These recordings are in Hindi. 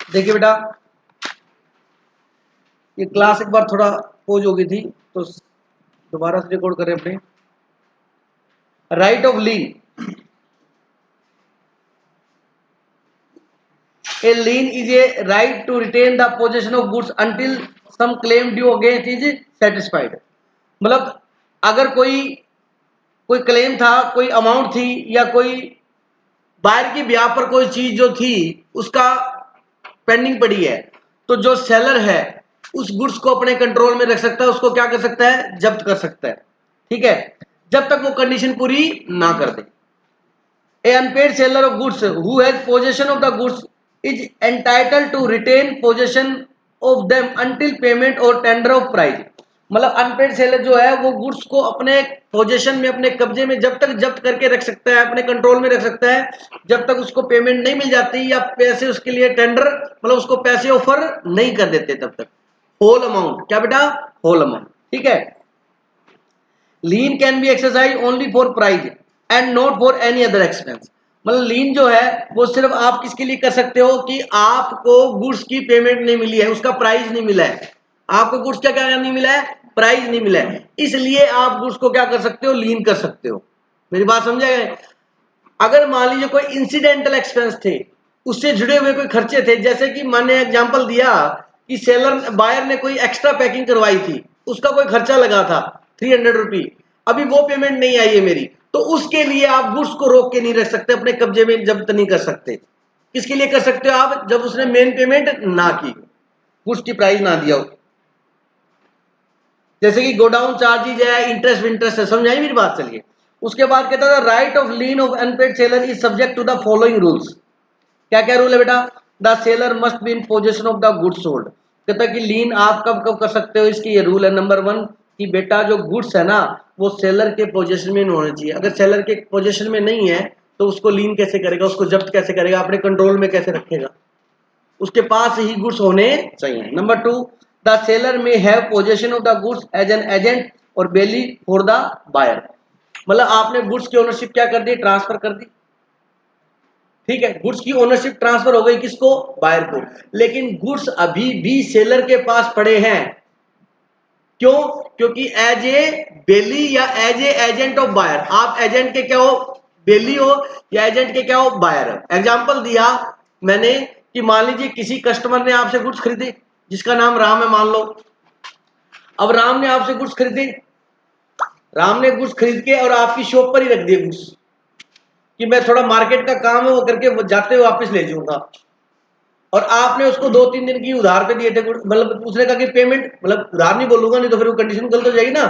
देखिए बेटा, ये क्लास एक बार थोड़ा पोज हो गई थी तो दोबारा से रिकॉर्ड करें अपने। Right of lean, a lien is a right to retain the possession of goods until some claim due against is satisfied। मतलब अगर कोई कोई क्लेम था, कोई अमाउंट थी, या कोई बायर की ब्याह पर कोई चीज जो थी उसका पेंडिंग पड़ी है, तो जो सेलर है उस गुड्स को अपने कंट्रोल में रख सकता है, उसको क्या कर सकता है, जब्त कर सकता है। ठीक है, जब तक वो कंडीशन पूरी ना कर दे। A unpaid seller of goods who has possession of the goods is entitled to retain possession of them until payment or tender of price। मतलब अनपेड सेलर जो है वो गुड्स को अपने पोजेशन में, अपने कब्जे में जब तक जब्त करके रख सकता है, अपने कंट्रोल में रख सकता है, जब तक उसको पेमेंट नहीं मिल जाती या पैसे उसके लिए टेंडर, मतलब उसको पैसे ऑफर नहीं कर देते तब तक। होल अमाउंट, क्या बेटा, होल अमाउंट। ठीक है, lien can be exercise only for price and not for any other expense. मतलब लीन जो है वो सिर्फ आप किसके लिए कर सकते हो कि आपको गुड्स की पेमेंट नहीं मिली है, उसका प्राइस नहीं मिला है, आपको गुड्स का क्या नहीं मिला है, प्राइस नहीं मिला है, इसलिए आप गुड्स को क्या कर सकते हो, लीन कर सकते हो। मेरी बात समझा गए? अगर मान लीजिए कोई इंसिडेंटल एक्सपेंस थे, उससे जुड़े हुए कोई खर्चे थे, जैसे कि मैंने एग्जांपल दिया कि सेलर बायर ने कोई एक्स्ट्रा पैकिंग करवाई थी, उसका कोई खर्चा लगा था 300 रुपी, अभी वो पेमेंट नहीं आई है मेरी, तो उसके लिए आप गुड्स को रोक के नहीं रख सकते, अपने कब्जे में जब्त नहीं कर सकते। किसके लिए कर सकते हो आप, जब उसने मेन पेमेंट ना की, गुड्स की प्राइस ना दिया हो, जैसे कि गोडाउन चार्जेज है, इंटरेस्ट विंटरेस्ट है, समझाई मेरी बात? चलिए, उसके बाद कहता था right of lien of unpaid seller is subject to the following rules. क्या क्या रूल है बेटा? The seller must be in possession of the goods sold. कहता है कि लीन आप कब कब कर सकते हो, इसकी ये रूल है। नंबर 1 कि बेटा जो गुड्स है ना वो सेलर के पोजेशन में होने चाहिए। अगर सेलर के पोजेशन में नहीं है तो उसको लीन कैसे करेगा, उसको जब्त कैसे करेगा, अपने कंट्रोल में कैसे रखेगा? उसके पास ही गुड्स होने चाहिए। Number 2, the seller may have possession of the goods as an agent और बेली फॉर द बायर। मतलब आपने गुड्स की ओनरशिप क्या कर दी, ट्रांसफर कर दी। ठीक है, गुड्स की ओनरशिप ट्रांसफर हो गई किसको, बायर को, लेकिन गुड्स अभी भी सेलर के पास पड़े हैं। क्यों? क्योंकि एज ए बेली या as a agent of buyer, आप एजेंट के क्या हो, बेली हो, या एजेंट के क्या हो, बायर। एग्जांपल दिया मैंने कि मान लीजिए किसी कस्टमर ने आपसे गुड्स खरीदे, जिसका नाम राम है मान लो। अब राम ने आपसे गुड्स खरीदे, राम ने गुड्स खरीद के और आपकी शॉप पर ही रख दिए गुड्स कि मैं थोड़ा मार्केट का काम है वो करके वो जाते हुए वापस ले जाऊंगा, और आपने उसको 2-3 दिन की उधार पे दिए थे, मतलब उसने कहा कि पेमेंट, मतलब उधार नहीं बोलूंगा नहीं तो फिर वो कंडीशन गलत हो जाएगी ना।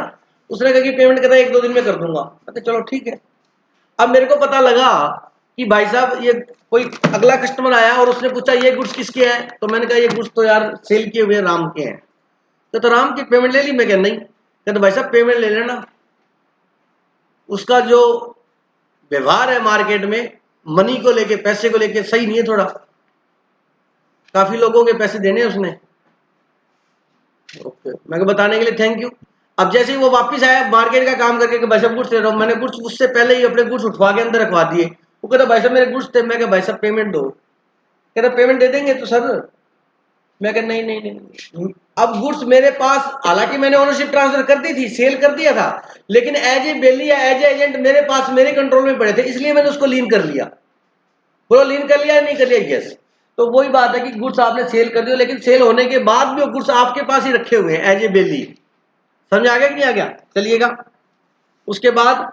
उसने कहा कि पेमेंट कहता है 1-2 दिन में कर दूंगा। कहते चलो ठीक है। अब मेरे को पता लगा कि भाई साहब ये कोई अगला कस्टमर आया और उसने पूछा ये गुड्स किसके हैं, तो मैंने कहा ये गुड्स तो यार सेल किए हुए राम के हैं। तो राम की पेमेंट ले ली? मैं क्या नहीं। कहते भाई साहब पेमेंट ले लेना। उसका जो व्यवहार है मार्केट में मनी को लेके, पैसे को लेके सही नहीं है थोड़ा, काफी लोगों के पैसे देने उसने। ओके, मैं बताने के लिए थैंक यू। अब जैसे ही वो वापस आया मार्केट का काम करके कि भाई साहब गुड्स ले रहा हूँ, मैंने गुड्स उससे पहले ही अपने गुड्स उठवा के अंदर रखवा दिए। वो कहता भाई साहब मेरे गुड्स थे। मैं कहा भाई साहब पेमेंट दो। कहता पेमेंट दे देंगे तो सर। मैं कहा नहीं नहीं नहीं। अब गुड्स मेरे पास, हालांकि मैंने ओनरशिप ट्रांसफर कर दी थी, सेल कर दिया था, लेकिन एज ए बेली या एज ए एजेंट मेरे पास, मेरे कंट्रोल में पड़े थे, इसलिए मैंने उसको लीन कर लिया। बोलो लीन कर लिया या नहीं कर लिया? यस। तो वही बात है कि गुड्स आपने सेल कर दिया, लेकिन सेल होने के बाद भी वो गुड्स आपके पास ही रखे हुए हैं एज ए बेली। समझ आ गया कि नहीं आ गया? चलिएगा, उसके बाद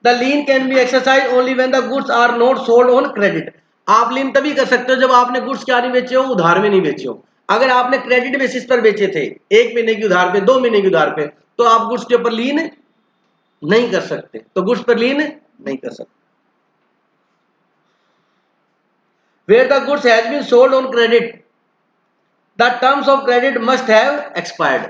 the lien can be exercise only when the goods are not sold on credit. आप लीन तभी कर सकते हो जब आपने गुड्स क्या नहीं बेचे हो, उधार में नहीं बेचे हो। अगर आपने क्रेडिट बेसिस पर बेचे थे, 1 महीने की उधार पे, 2 महीने की उधार पे, तो आप गुड्स के ऊपर लीन नहीं कर सकते, तो गुड्स पर लीन नहीं कर सकते। Where the goods has been sold on credit, the terms of credit must have expired।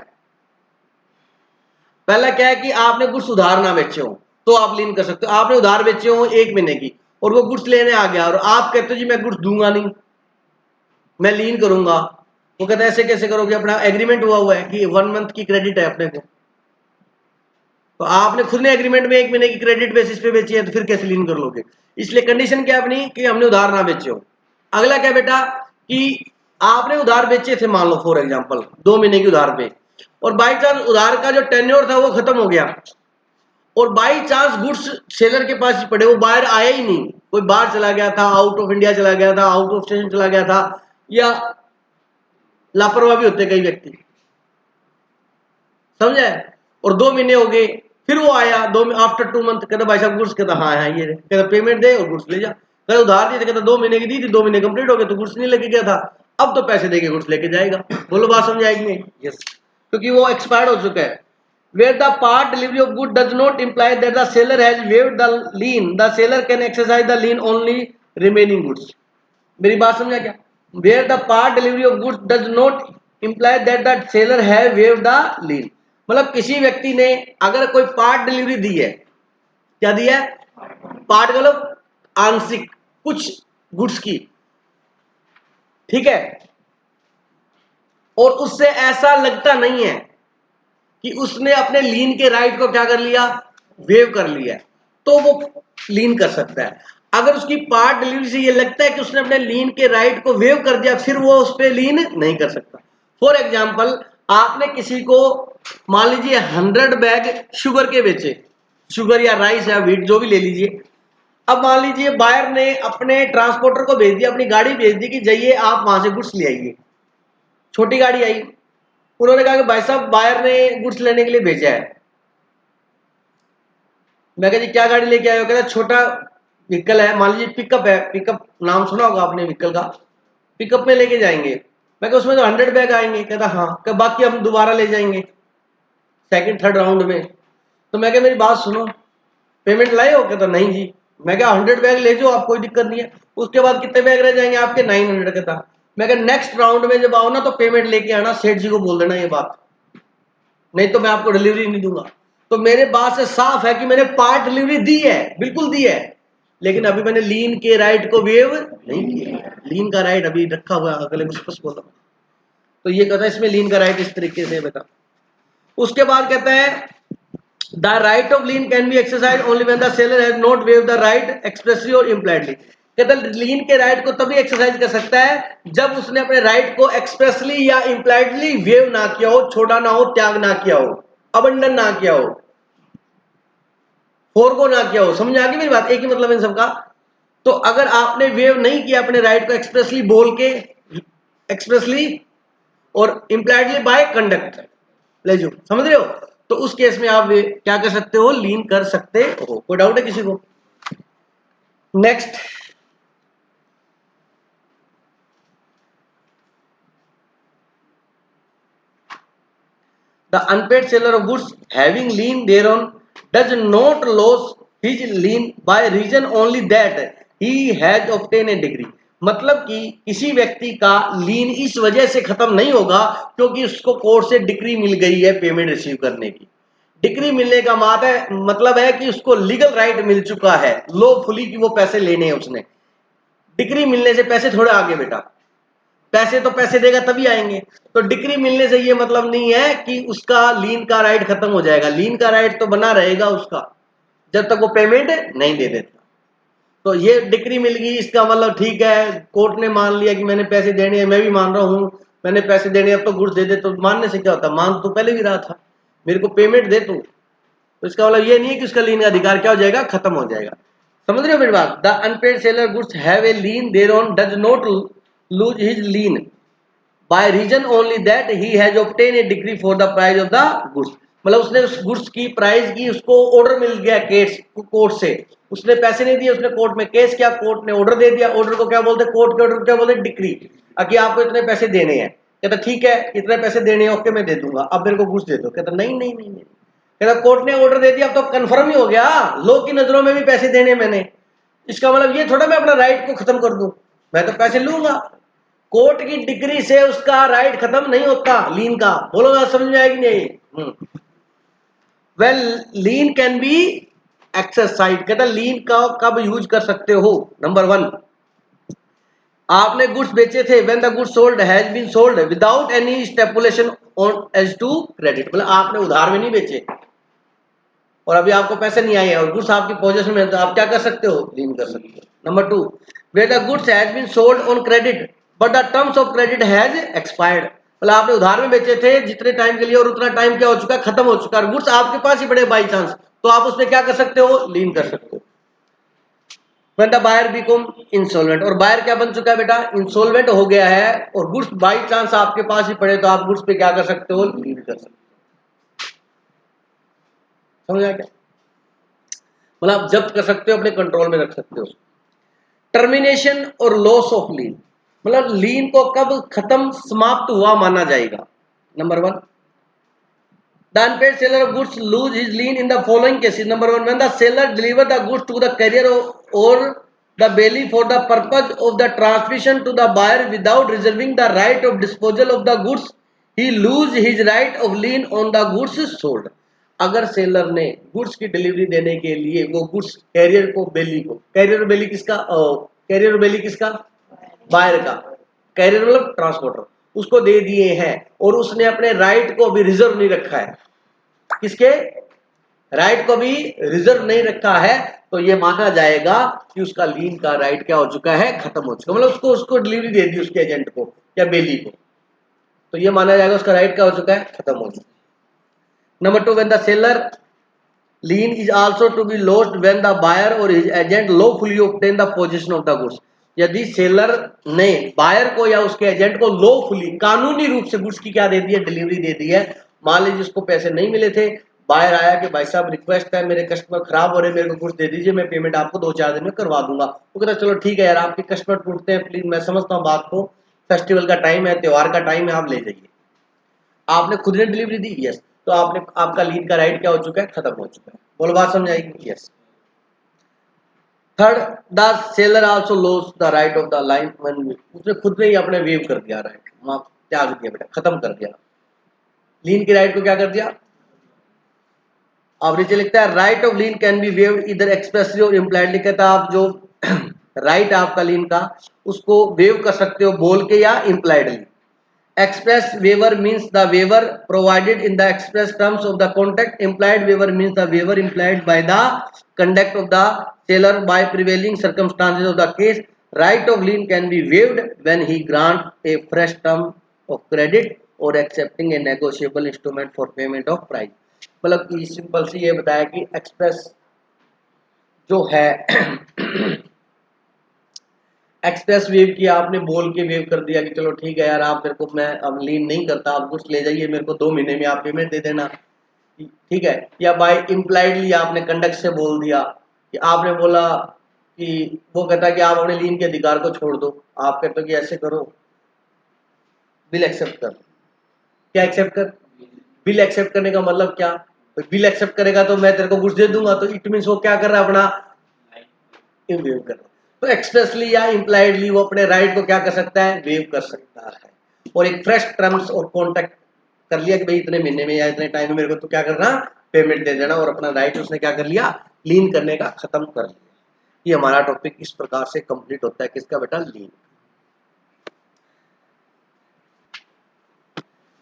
पहला क्या है कि आपने गुड्स उधार ना बेचे हो तो आप लीन कर सकते हो। आपने उधार बेचे हो 1 महीने की और वो गुड्स लेने आ गया और आप कहते हो जी मैं गुड्स दूंगा नहीं, मैं लीन करूंगा। वो कहता है ऐसे कैसे करोगे, अपना एग्रीमेंट हुआ है कि 1 मंथ की क्रेडिट है अपने को, तो आपने खुद ने एग्रीमेंट में 1 महीने की क्रेडिट बेसिस पे बेची है, तो फिर कैसे लीन कर लोगे? इसलिए कंडीशन क्या अपनी कि हमने उधार ना बेचे हो। अगला क्या बेटा कि आपने उधार बेचे थे, मान लो फॉर एग्जांपल 2 महीने की उधार पे, और बाई चांस उधार का जो टेन्योर था वो खत्म हो गया, और बाई चांस गुड्स सेलर के पास ही पड़े, वो बाहर आया ही नहीं, कोई बाहर चला गया था, आउट ऑफ इंडिया चला गया था, आउट ऑफ स्टेशन चला गया था, या लापरवाह भी होते कई व्यक्ति, समझे, और 2 महीने हो गए, फिर वो आया आफ्टर 2 मंथ, कहता भाई साहब गुड्स, कहता हाँ ये कहता पेमेंट दे और गुड्स ले जा, कहता उधार दी, कहता 2 महीने की दी थी, 2 महीने कंप्लीट हो गए तो गुड्स नहीं लेके गया था, अब तो पैसे देके गुड्स लेके जाएगा। बोलो बात समझ आएगी नहीं? यस, क्योंकि वो एक्सपायर्ड हो चुका है। Where the part delivery of good does not imply that the seller has waived the lien, the seller can exercise the lien only remaining goods. मेरी बात समझा क्या? Where the part delivery of goods does not imply that the seller has waived the lien. मतलब किसी व्यक्ति ने अगर कोई पार्ट डिलीवरी दी है, क्या दिया है? पार्ट मतलब आंशिक कुछ गुड्स की, ठीक है, और उससे ऐसा लगता नहीं है कि उसने अपने लीन के राइट को क्या कर लिया, वेव कर लिया, तो वो लीन कर सकता है। अगर उसकी पार्ट डिलीवरी से ये लगता है कि उसने अपने लीन के राइट को वेव कर दिया, फिर वो उस पर लीन नहीं कर सकता। फॉर एग्जाम्पल, आपने किसी को मान लीजिए 100 बैग शुगर के बेचे, शुगर या राइस या व्हीट जो भी ले लीजिए। अब मान लीजिए बायर ने अपने ट्रांसपोर्टर को भेज दिया, अपनी गाड़ी भेज दी कि जाइए आप वहां से गुड्स ले आइए। छोटी गाड़ी आई, उन्होंने कहा कि भाई साहब बायर ने गुड्स लेने के लिए भेजा है। मैं कहा जी क्या गाड़ी लेके आए हो? कहता छोटा व्हीकल है, मान लीजिए पिकअप है, पिकअप नाम सुना होगा आपने व्हीकल का, पिकअप में लेके जाएंगे। मैं कहा उसमें तो 100 बैग आएंगे। कहता हाँ, क्या बाकी हम दोबारा ले जाएंगे सेकंड थर्ड राउंड में। तो मैं कहा मेरी बात सुनो, पेमेंट लाए हो? कहता नहीं जी। मैं कहा 100 बैग ले जाओ आप, कोई दिक्कत नहीं है, उसके बाद कितने बैग रह जाएंगे आपके? 900। कहता मैं कहा नेक्स्ट राउंड में जब आओ ना तो पेमेंट लेके आना, सेठ जी को बोल देना ये बात, नहीं तो मैं आपको डिलीवरी नहीं दूंगा। तो मेरे बात से साफ है कि मैंने पार्ट डिलीवरी दी है, बिल्कुल दी है, लेकिन अभी मैंने लीन के राइट को वेव नहीं किया। लीन का राइट अभी रखा हुआ है, अगले कुछ बोल रहा हूं। तो ये कहता है इसमें लीन का राइट इस तरीके से बेटा। उसके बाद कहता है the right of lean can be exercise only when the seller has not wave the right expressly और इम्प्लाइडली। कहता है लीन के राइट को तभी एक्सरसाइज कर सकता है जब उसने अपने राइट को एक्सप्रेसली या इम्प्लाइडली वेव ना किया हो, छोड़ा ना हो, त्याग ना किया हो, अबंडन ना किया हो, फोरगो ना किया हो। समझ आ गई मेरी बात? एक ही मतलब इन सबका। तो अगर आपने वेव नहीं किया अपने राइट को एक्सप्रेसली बोल के, एक्सप्रेसली और इम्प्लाइडली बाय कंडक्ट, ले जो समझ रहे हो, तो उस केस में आप क्या कर सकते हो, लीन कर सकते हो। कोई डाउट है किसी को? Next, the unpaid seller of goods having lien thereon does not lose his lien by reason only that he has obtained a degree। मतलब कि किसी व्यक्ति का लीन इस वजह से खत्म नहीं होगा क्योंकि उसको कोर्ट से डिक्री मिल गई है पेमेंट रिसीव करने की। डिक्री मिलने का मतलब है कि उसको लीगल राइट मिल चुका है लॉफुली कि वो पैसे लेने हैं उसने। डिक्री मिलने से पैसे थोड़े आगे बेटा, पैसे तो पैसे देगा तभी आएंगे। तो डिक्री मिलने से ये मतलब नहीं है कि उसका लीन का राइट खत्म हो जाएगा, लीन का राइट तो बना रहेगा उसका जब तक वो पेमेंट नहीं दे देता। तो ये डिक्री मिल गई, इसका मतलब ठीक है, कोर्ट ने मान लिया कि मैंने पैसे देने हैं, मैं भी मान रहा हूँ मैंने पैसे देने, अब तो गुड्स दे दे। तो मानने से क्या होता, मान तो पहले भी रहा था, मेरे को पेमेंट दे तू। तो इसका मतलब ये नहीं है कि उसका लीन का अधिकार क्या हो जाएगा, खत्म हो जाएगा। समझ रहे हो मेरी बात? The unpaid seller goods have a lien thereon does not lose his lien by reason only that he has obtained a degree for the price of the goods। मतलब उसने उस गुड्स की प्राइस की उसको ऑर्डर मिल गया केस कोर्ट से, उसने पैसे नहीं दिए, उसने कोर्ट में केस किया, कोर्ट ने ऑर्डर दे दिया। ऑर्डर को क्या बोलते हैं, कोर्ट के ऑर्डर को क्या बोलते हैं, डिक्री। कि आपको इतने पैसे देने हैं। कहता ठीक है इतने पैसे देने हैं, ओके मैं दे दूंगा, अब मेरे को गुड्स दे दो। कहता नहीं नहीं नहीं नहीं। कहता कोर्ट ने ऑर्डर दे दिया, अब तो कंफर्म ही हो गया, लोग की नजरों में भी पैसे देने मैंने। इसका मतलब ये थोड़ा मैं अपना राइट को खत्म कर दूं, मैं तो पैसे लूंगा। कोर्ट की डिग्री से उसका राइट खत्म नहीं होता लीन का। बोलो ना, समझ में आएगी नहीं? Well lean can be exercise. कहता लीन का कब यूज कर सकते हो? नंबर 1, आपने गुड्स बेचे थे, when the goods sold has been sold without any stipulation on as to credit. मतलब आपने उधार में नहीं बेचे और अभी आपको पैसे नहीं आए और गुड्स आपकी पोजीशन में है, तो आप क्या कर सकते हो, लीन कर सकते हो। Number 2, where the goods has been sold on credit but the terms of credit has expired। मतलब आपने उधार में बेचे थे जितने टाइम के लिए और उतना टाइम क्या हो चुका है, खत्म हो चुका है, गुड्स आपके पास ही पड़े बाई चांस, तो आप उसमें क्या कर सकते हो, लीन कर सकते हो। When the buyer become insolvent, और बायर क्या बन चुका है बेटा, इंसोल्वेंट हो गया है, और गुड्स बाई चांस आपके पास ही पड़े तो आप गुड्स पे क्या कर सकते हो, लीन कर सकते हो। समझ आया क्या? मतलब आप जब्त कर सकते हो, अपने कंट्रोल में रख सकते हो। टर्मिनेशन और लॉस ऑफ लीन, मतलब लीन को कब खत्म समाप्त हुआ माना जाएगा। Number one, the unpaid seller of goods lose his lien in the following cases। number one, when the seller deliver the goods to the carrier or the bailey for the purpose of the transmission to the buyer without reserving the right of disposal of the goods, he lose his right of lien on the goods sold। अगर सेलर ने गुड्स की डिलीवरी देने के लिए वो गुड्स कैरियर को, बेली को, कैरियर और बेली किसका, कैरियर और बेली किसका, बायर का, कैरियर मतलब ट्रांसपोर्टर, उसको दे दिए हैं और उसने अपने राइट को भी रिजर्व नहीं रखा है, किसके राइट को भी रिजर्व नहीं रखा है, तो ये माना जाएगा कि उसका लीन का राइट क्या हो चुका है, खत्म हो चुका, मतलब उसको डिलीवरी दे दी उसके एजेंट को या बेली को, तो ये माना जाएगा उसका राइट क्या हो चुका है, खत्म हो चुका है। Number two, when the seller lien is also to be lost when the buyer or his agent lawfully obtain the possession of the goods। यदि सेलर ने बायर को या उसके एजेंट को लॉफुली, कानूनी रूप से गुड्स की क्या दे दी है, डिलीवरी दे दी है। मान लीजिए उसको पैसे नहीं मिले थे, बायर आया कि भाई साहब रिक्वेस्ट है, मेरे कस्टमर खराब हो रहे हैं, मेरे को गुड्स दे दीजिए, मैं पेमेंट आपको 2-4 दिन में करवा दूंगा। वो कहता चलो ठीक है यार, आपके कस्टमर टूटते हैं, प्लीज मैं समझता हूँ बात को, फेस्टिवल का टाइम है, त्योहार का टाइम है, आप ले जाइए। आपने खुद ने डिलीवरी दी, यस, तो आपने, आपका लीन का राइट क्या हो चुका है, खत्म हो चुका है। बोलो बात समझाएगी, yes. Third, the seller also loses the right of the lien when, उसने खुद ने ही अपने वेव कर दिया राइट, माफ त्याग दिया बेटा, खत्म कर दिया, लीन के राइट को क्या कर दिया। अब नीचे लिखता है right of lean can B waived इधर एक्सप्रेसली और इम्प्लाइडली, कहता है आप जो राइट आपका लीन का, उसको वेव कर सकते हो बोल के या impliedly. Express waiver means the waiver provided in the express terms of the contract। Implied waiver means the waiver implied by the conduct of the seller by prevailing circumstances of the case। Right of lien can be waived when he grant a fresh term of credit or accepting a negotiable instrument for payment of price। मतलब कि सिंपल सी ये बताया कि एक्सप्रेस जो है एक्सप्रेस वेव की, आपने बोल के वेव कर दिया कि चलो ठीक है यार, आप मेरे को, मैं अब लीन नहीं करता, आप कुछ ले जाइए, मेरे को 2 महीने में आप पेमेंट दे देना, ठीक है। या बाय इम्प्लाइडली आपने कंडक्ट से बोल दिया कि आपने बोला कि वो कहता है कि आप अपने लीन के अधिकार को छोड़ दो, आप कहते हो कि ऐसे करो, बिल एक्सेप्ट कर। क्या एक्सेप्ट कर, बिल एक्सेप्ट करने का मतलब क्या, बिल एक्सेप्ट करेगा तो मैं तेरे को कुछ दे दूंगा, तो इट मीन्स वो क्या कर रहा है, अपना वेव कर रहा है। तो एक्सप्रेसली या इम्प्लाइडली वो अपने राइट को क्या कर सकता है, वेव कर सकता है। और एक फ्रेश टर्म्स और कॉन्ट्रैक्ट कर लिया कि भाई इतने महीने में या इतने टाइम में मेरे को तो क्या करना, पेमेंट दे देना, और अपना राइट उसने क्या कर लिया, लीन करने का खत्म कर लिया। ये हमारा टॉपिक इस प्रकार से कंप्लीट होता है, किसका बेटा, लीन।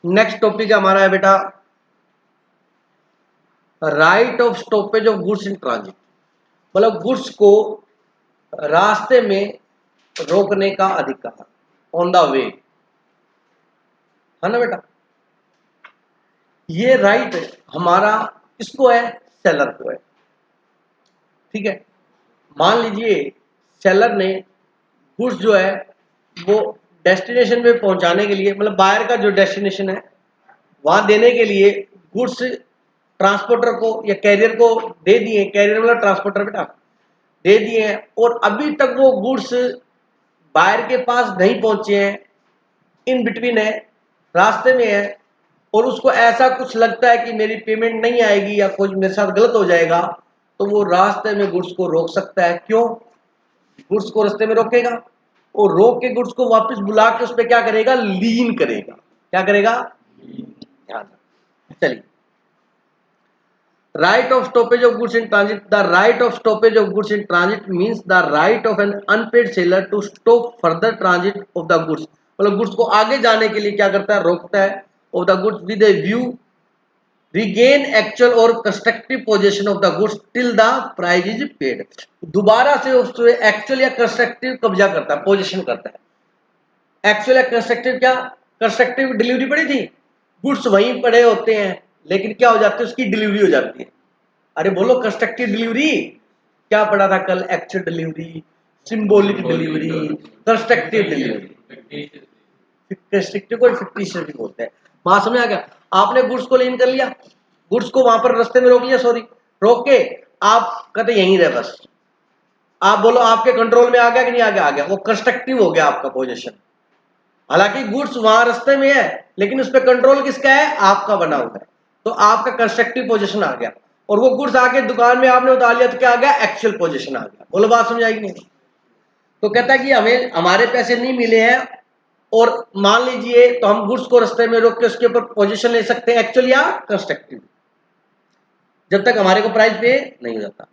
नेक्स्ट टॉपिक हमारा है बेटा right of stoppage of goods in transit. मतलब गुड्स को रास्ते में रोकने का अधिकार, ऑन द वे, है ना बेटा। ये राइट हमारा किसको है, सेलर को है, ठीक है। मान लीजिए सेलर ने गुड्स जो है वो डेस्टिनेशन पे पहुंचाने के लिए, मतलब बायर का जो डेस्टिनेशन है वहां देने के लिए गुड्स ट्रांसपोर्टर को या कैरियर को दे दिए, कैरियर मतलब ट्रांसपोर्टर बेटा, दे दिए हैं, और अभी तक वो गुड्स बायर के पास नहीं पहुंचे हैं, इन बिटवीन है, रास्ते में है, और उसको ऐसा कुछ लगता है कि मेरी पेमेंट नहीं आएगी या कुछ मेरे साथ गलत हो जाएगा, तो वो रास्ते में गुड्स को रोक सकता है। क्यों, गुड्स को रास्ते में रोकेगा और रोक के गुड्स को वापस बुला के उस पर क्या करेगा, लीन करेगा। क्या करेगा, ध्यान। चलिए, right of stoppage of goods in transit। The right of stoppage of goods in transit means the right of an unpaid seller to stop further transit of the goods। मतलब गुड्स को आगे जाने के लिए क्या करता है, रोकता है, of the goods with a view regain actual or constructive position of the goods till the price is paid, दोबारा से उस एक्चुअल या कंस्ट्रक्टिव कब्जा करता है, पोजीशन करता है। एक्चुअल या कंस्ट्रक्टिव, क्या कंस्ट्रक्टिव डिलीवरी पड़ी थी, गुड्स वहीं पड़े होते हैं लेकिन क्या हो जाती है, उसकी डिलीवरी हो जाती है। अरे बोलो कंस्ट्रक्टिव डिलीवरी, क्या पढ़ा था कल, actual delivery, symbolic delivery, constructive delivery. Constructive को फिक्टिशियस भी बोलते हैं। वहां समझ आ गया, आपने गुड्स को लीन कर लिया, गुड्स को वहां पर रास्ते में रोक लिया, सॉरी रोक के आप कहते यहीं रहे बस, आप बोलो आपके कंट्रोल में आ गया कि नहीं आ गया, आ गया, वो कंस्ट्रक्टिव हो गया आपका पोजीशन। हालांकि गुड्स वहां रास्ते में है लेकिन उस पर कंट्रोल किसका है, आपका बना हुआ है, तो आपका कंस्ट्रक्टिव पोजीशन आ गया। और वो गुड्स आके दुकान में आपने उतार लिया तो क्या आ गया, एक्चुअल पोजीशन आ गया। बोलो बात समझ आएगी नहीं? तो कहता है कि हमें हमारे पैसे नहीं मिले हैं और मान लीजिए तो हम गुड्स को रास्ते में रोक के उसके ऊपर पोजीशन ले सकते हैं, एक्चुअल या कंस्ट्रक्टिव, जब तक हमारे को प्राइस पे नहीं हो जाता।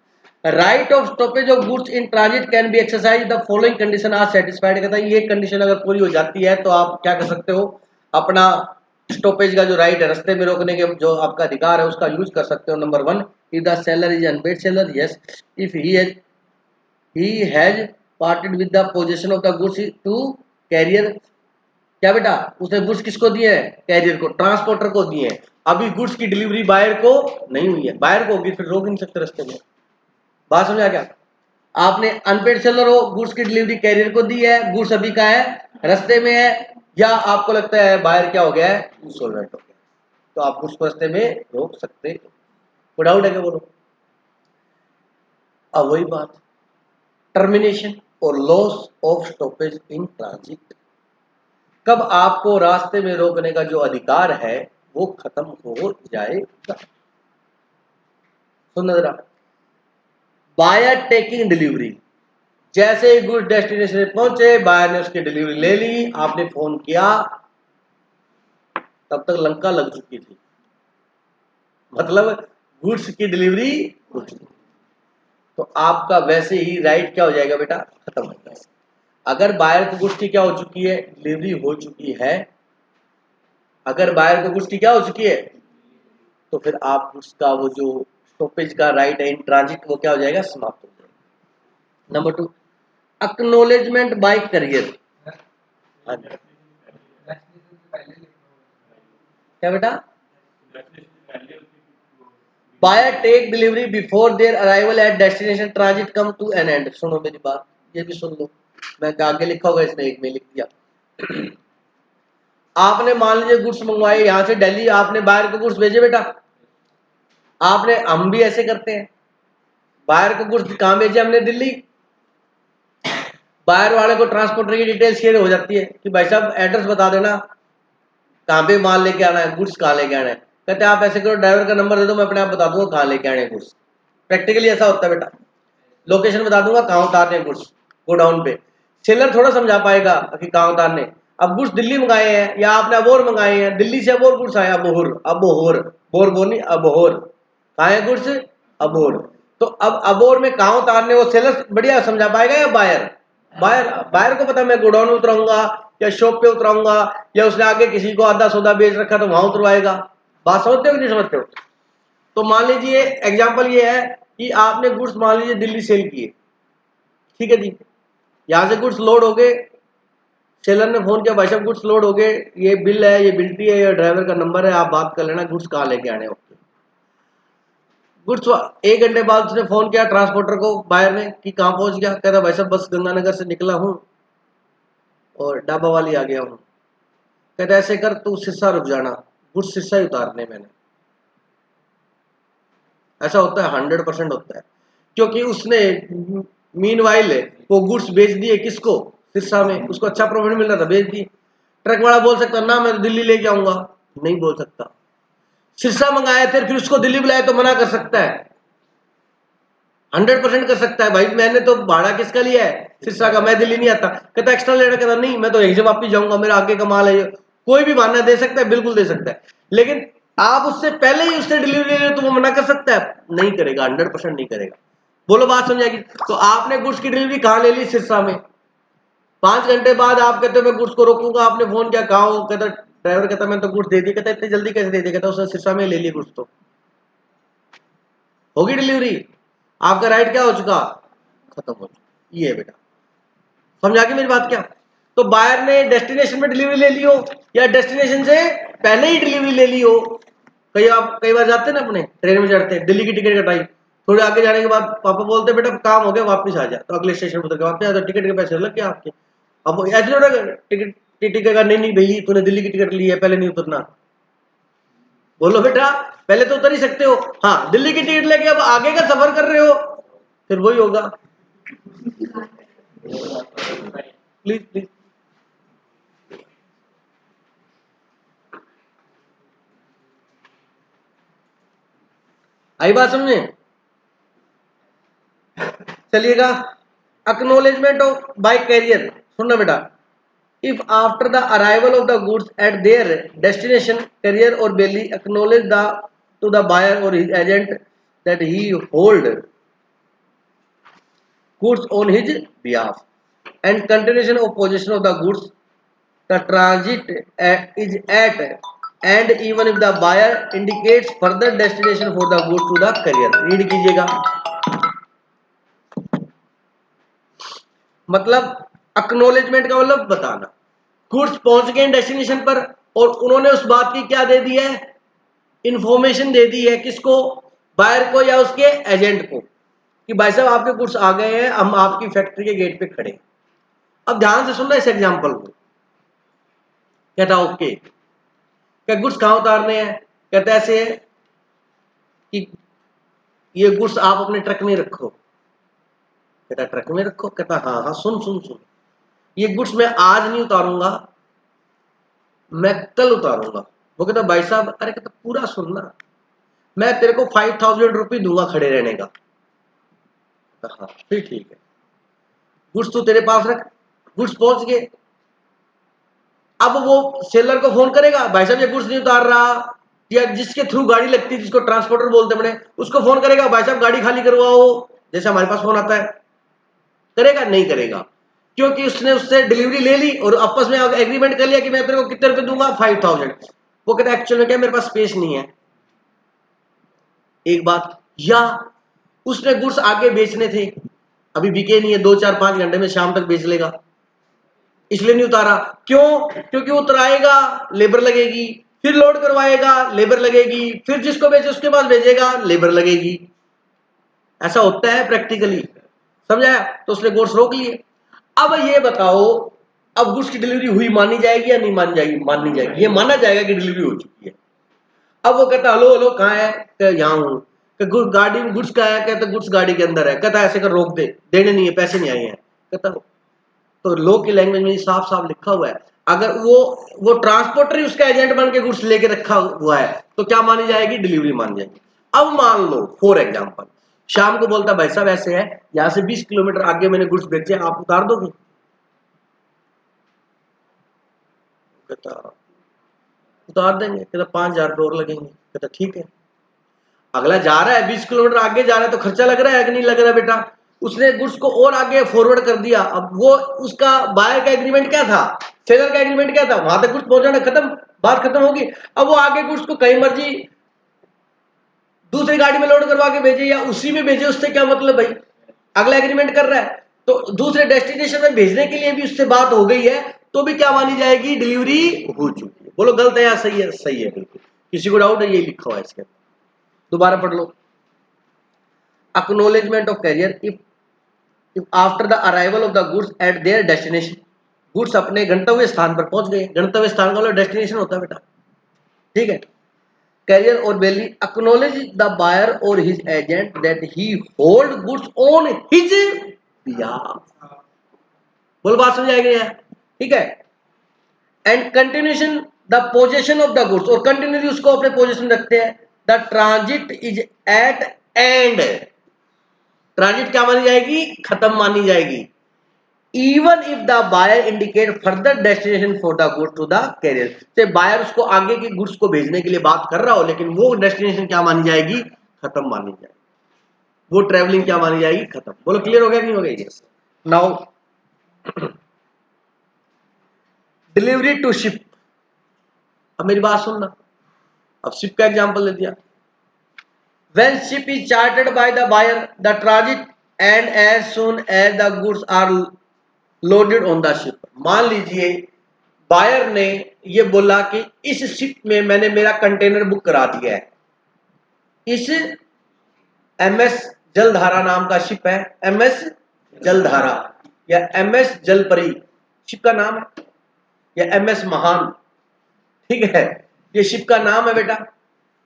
Right of stoppage of goods in transit can be exercise the following condition are satisfied, कहता है ये कंडीशन अगर पूरी हो जाती है तो आप क्या कर सकते हो, अपना स्टॉपेज का जो राइट है, रास्ते में रोकने के जो आपका अधिकार है उसका यूज कर सकते हो। Number 1, if the seller is unpaid seller, yes, if he has parted with the position of the goods to carrier, क्या बेटा उसने गुड्स किसको दिए हैं, कैरियर को, ट्रांसपोर्टर को दिए हैं, अभी गुड्स की डिलीवरी बायर को नहीं हुई है, बायर को होगी फिर रोक नहीं सकते रास्ते में। बात समझ आ गया? आपने अनपेड सेलर हो, गुड्स की डिलीवरी कैरियर को दी है, गुड्स अभी का है, रास्ते में है, या आपको लगता है बायर क्या हो गया है, इंसॉल्वेंट हो गया, तो आप गुड्स को रास्ते में रोक सकते हो। कोई डाउट है क्या, बोलो? अब वही बात, टर्मिनेशन और loss of stoppage in transit, कब आपको रास्ते में रोकने का जो अधिकार है वो खत्म हो जाएगा। सुन जरा, बायर टेकिंग डिलीवरी, जैसे ही गुड्स डेस्टिनेशन पहुंचे, बायर ने उसकी डिलीवरी ले ली, आपने फोन किया, तब तक लंका लग चुकी थी, मतलब गुड्स की डिलीवरी हो चुकी, तो आपका वैसे ही राइट क्या हो जाएगा बेटा, खत्म हो जाएगा। अगर बायर को गुड्स की क्या हो चुकी है, डिलीवरी हो चुकी है, अगर बायर को गुड्स की क्या हो चुकी है, तो फिर आप उसका वो जो स्टॉपेज का राइट है इन ट्रांजिट, वो क्या हो जाएगा, समाप्त हो जाएगा। नंबर 2, एक्नॉलेजमेंट बाय करियर, क्या बेटा, buyer take delivery before their arrival at destination, transit come to an end. सुनो मेरी बात, ये भी सुन लो, मैं आगे लिखा होगा इसने एक में लिख दिया। आपने मान लीजिए गुड्स मंगवाए यहां से दिल्ली, आपने बायर को गुड्स भेजे बेटा, आपने, हम भी ऐसे करते हैं, बायर को गुड्स कहां भेजे हमने, दिल्ली, बायर वाले को ट्रांसपोर्टर की डिटेल शेयर हो जाती है कि भाई साहब एड्रेस बता देना कहां पे माल लेके आना है, गुड्स कहां लेके आना है, कहते हैं आप ऐसे करो ड्राइवर का नंबर दे दो, मैं अपने आप बता दूंगा कहां लेके आने गुड्स। प्रैक्टिकली ऐसा होता है बेटा, लोकेशन बता दूंगा कहां उतारने गुड्स, गोडाउन पे, सेलर थोड़ा समझा पाएगा कि कहां उतारने। अब गुड्स दिल्ली मंगाए हैं या आपने अबोर मंगाए हैं, दिल्ली से अबोर गुड्स आए, अबोहर, अबोहर, बोरबोनी अबोहर, कहां है गुड्स, अबोर, तो अब अबोर में कहां उतारने, वो सेलर बढ़िया समझा पाएगा या बायर, बायर, बायर को पता मैं गोडाउन में उतराऊंगा या शॉप पे उतराऊंगा, या उसने आगे किसी को आधा सौदा बेच रखा तो वहां उतरवाएगा। बात समझते हो कि नहीं समझते हो? तो मान लीजिए एग्जांपल ये है कि आपने गुड्स मान लीजिए दिल्ली सेल किए, ठीक है जी, यहां से गुड्स लोड हो गए, सेलर ने फोन किया भाई साहब गुड्स लोड हो गए, ये बिल है, ये बिल्टी है, ये ड्राइवर का नंबर है, आप बात कर लेना गुड्स कहाँ लेके आने। ओके, गुड्स 1 घंटे बाद उसने फोन किया ट्रांसपोर्टर को, बायर ने, कि कहाँ पहुंच गया, कहता भाई साहब बस गंगानगर से निकला हूँ और डाबा वाली आ गया हूँ। कहता ऐसे कर तू सिरसा रुक जाना, गुड्स सिरसा ही उतारने मैंने। ऐसा होता है, 100% होता है, क्योंकि उसने मीनवाइल वो गुड्स बेच दिए किसको, सिरसा में, उसको अच्छा प्रॉफिट मिल रहा था, बेच दिए। ट्रक वाला बोल सकता ना मैं दिल्ली लेके आऊंगा, नहीं बोल सकता। सिरसा मंगाया थे फिर उसको दिल्ली बुलाया तो मना कर सकता है, 100% कर सकता है, भाई मैंने तो भाड़ा किसका लिया है, सिरसा का, मैं दिल्ली नहीं आता। कहता एक्स्ट्रा लेना, कहता नहीं मैं तो यहीं से वापिस जाऊंगा, मेरा आगे का माल है। कोई भी बहाना दे सकता है, बिल्कुल दे सकता है, लेकिन आप उससे पहले ही उससे डिलीवरी ले तो वो मना कर सकता है, नहीं करेगा, 100% नहीं करेगा। बोलो बात समझाएगी? तो आपने गुड्स की डिलीवरी कहाँ ले ली, सिरसा में, 5 घंटे बाद आप कहते हो मैं गुड्स को रोकूंगा, आपने फोन किया कहाँ हो, कहता ड्राइवर कहता मैं तो गुड्स दे दिया, कहता इतनी जल्दी कैसे दे दिया, कहता उसने सिरसा में ले लिया गुड्स, तो होगी डिलीवरी, आपका राइट क्या हो चुका, खत्म हो चुका। ये बेटा समझा के मेरी बात क्या, तो बायर ने डेस्टिनेशन में डिलीवरी ले ली हो या डेस्टिनेशन से पहले ही डिलीवरी ले ली हो। कई बार जाते हैं ना अपने ट्रेन में चढ़ते हैं, दिल्ली की टिकट कटाई, थोड़े आगे जाने के बाद पापा बोलते बेटा काम हो गया वापस आ जा, तो अगले स्टेशन पर उतर के वापस आ जा, टिकट के पैसे लग गए आपके। अब ऐसे थोड़ा टिकट टिकट का नहीं भाई तूने दिल्ली की टिकट ली है पहले नहीं उतरना, बोलो बेटा पहले तो उतर ही सकते हो, हाँ दिल्ली की टिकट लेके अब आगे का सफर कर रहे हो फिर वही होगा। प्लीज प्लीज आई बात समझे, चलिएगा। एक्नोलेजमेंट ऑफ बाय कैरियर, सुनना बेटा, if after the arrival of the goods at their destination carrier और bailee acknowledge the to the buyer और his agent that he hold goods on his behalf and continuation of possession of the goods, the transit is at and even if the buyer indicates further destination for the goods to the carrier, read कीजिएगा। मतलब एक्नोलेजमेंट का मतलब बताना, गुड्स पहुंच गए डेस्टिनेशन पर और उन्होंने उस बात की क्या दे दी है, इंफॉर्मेशन दे दी है, किसको, बायर को या उसके एजेंट को, कि भाई साहब आपके गुड्स आ गए हैं, हम आपकी फैक्ट्री के गेट पे खड़े हैं। अब ध्यान से सुनना इस एग्जांपल को, कहता ओके, क्या गुड्स कहाँ उतारने हैं, कहता ऐसे है कि ये गुड्स आप अपने ट्रक में रखो, कहता ट्रक में रखो, कहता हाँ हाँ सुन सुन सुन, ये गुड्स मैं आज नहीं उतारूंगा, मैं कल उतारूंगा। वो कहता भाई साहब, अरे कहता पूरा सुनना, मैं तेरे को 5000 रुपये दूंगा खड़े रहने का। हाँ फिर ठीक है, गुड्स तो तेरे पास रख, गुड्स पहुंच गए, अब वो सेलर को फोन करेगा भाई साहब ये गुड्स नहीं उतार रहा, या जिसके थ्रू गाड़ी लगती है जिसको ट्रांसपोर्टर बोलते हैं उसको फोन करेगा भाई साहब गाड़ी खाली करवाओ, जैसे हमारे पास फोन आता है, करेगा नहीं करेगा, क्योंकि उसने उससे डिलीवरी ले ली और आपस में एग्रीमेंट कर लिया कि मैं तेरे को कितने रुपए दूंगा 5000। वो कहता है एक्चुअल में क्या मेरे पास स्पेस नहीं है, एक बात, या उसने गुड्स आगे बेचने थे, अभी बिके नहीं है, 2 4 5 घंटे में शाम तक बेच लेगा, इसलिए नहीं उतारा। क्यों, क्योंकि उतराएगा लेबर लगेगी, फिर लोड करवाएगा लेबर लगेगी, फिर जिसको बेचे उसके पास भेजेगा लेबर लगेगी, ऐसा होता है प्रैक्टिकली, समझाया। तो उसने गुड्स रोक लिए। अब ये बताओ, अब गुड्स की डिलीवरी हुई मानी जाएगी या नहीं मानी जाएगी, माननी जाएगी, ये माना जाएगा कि डिलीवरी हो चुकी है। अब वो कहता हेलो हेलो कहाँ है, यहाँ हूँ, गाड़ी में गुड्स कहाँ है, कहता गुड्स गाड़ी के अंदर है, कहता ऐसे कर रोक दे, देने नहीं है, पैसे नहीं आए हैं, कहता तो लोग की लैंग्वेज में साफ साफ लिखा हुआ है, अगर वो ट्रांसपोर्टर ही उसका एजेंट बन के गुड्स लेके रखा हुआ है तो क्या मानी जाएगी, डिलीवरी मानी जाएगी। अब मान लो फॉर एग्जांपल शाम को बोलता भाई साहब ऐसे है, यहां से 20 किलोमीटर आगे मैंने गुड्स बेचे, आप उतार दोगे, कहता उतार देंगे, कहता 5000 रुपये और लगेंगे, कहता ठीक है। अगला जा रहा है 20 किलोमीटर आगे जा रहा है तो खर्चा लग रहा है कि नहीं लग रहा बेटा, उसने गुड्स को और आगे फॉरवर्ड कर दिया। अब वो उसका बायर का एग्रीमेंट क्या था, सेलर का एग्रीमेंट क्या था, वहां तक गुड्स पहुंचाना, खत्म, बात खत्म होगी। अब वो आगे गुड्स को कहीं मर्जी दूसरी गाड़ी में लोड करवा के भेजे या उसी में भेजे, उससे क्या मतलब भाई, अगला एग्रीमेंट कर रहा है तो दूसरे डेस्टिनेशन में भेजने के लिए भी उससे बात हो गई है, तो भी क्या मानी जाएगी, डिलीवरी हो चुकी है। बोलो गलत है या सही है, सही है बिल्कुल, किसी को डाउट है, यही लिखा हुआ है इसके, दोबारा पढ़ लो। Acknowledgement of carrier if after the arrival of the goods at their destination, goods अपने गंतव्य स्थान पर पहुंच गए, गंतव्य स्थान का मतलब डेस्टिनेशन होता है बेटा, ठीक है। कैरियर और बेली एक्नोलेज द बायर और his agent that he hold goods on his behalf, बोल बात समझ आएगी यार, ठीक है। And continuation the possession of the goods, और कंटिन्यूली उसको अपने पोजेशन रखते हैं। The transit is at end, transit क्या मानी जाएगी, खत्म मानी जाएगी। Even if the buyer indicate further destination for the goods to the carrier, से बायर उसको आगे की गुड्स को भेजने के लिए बात कर रहा हो, लेकिन वो डेस्टिनेशन क्या मानी जाएगी, खत्म मानी जाएगी, वो ट्रेवलिंग क्या मानी जाएगी, खत्म। बोलो क्लियर हो गया नहीं हो गया। Yes now delivery to ship, अब मेरी बात सुनना, अब शिप का एग्जांपल ले दिया। When ship is chartered by the buyer, the transit and as soon as the goods are loaded on the ship, मान लीजिए बायर ने ये बोला कि इस शिप में मैंने मेरा कंटेनर बुक करा दिया है, इस एमएस जलधारा नाम का शिप है, एमएस जलधारा या एमएस जलपरी शिप का नाम है, या एमएस महान, ठीक है, ये शिप का नाम है बेटा,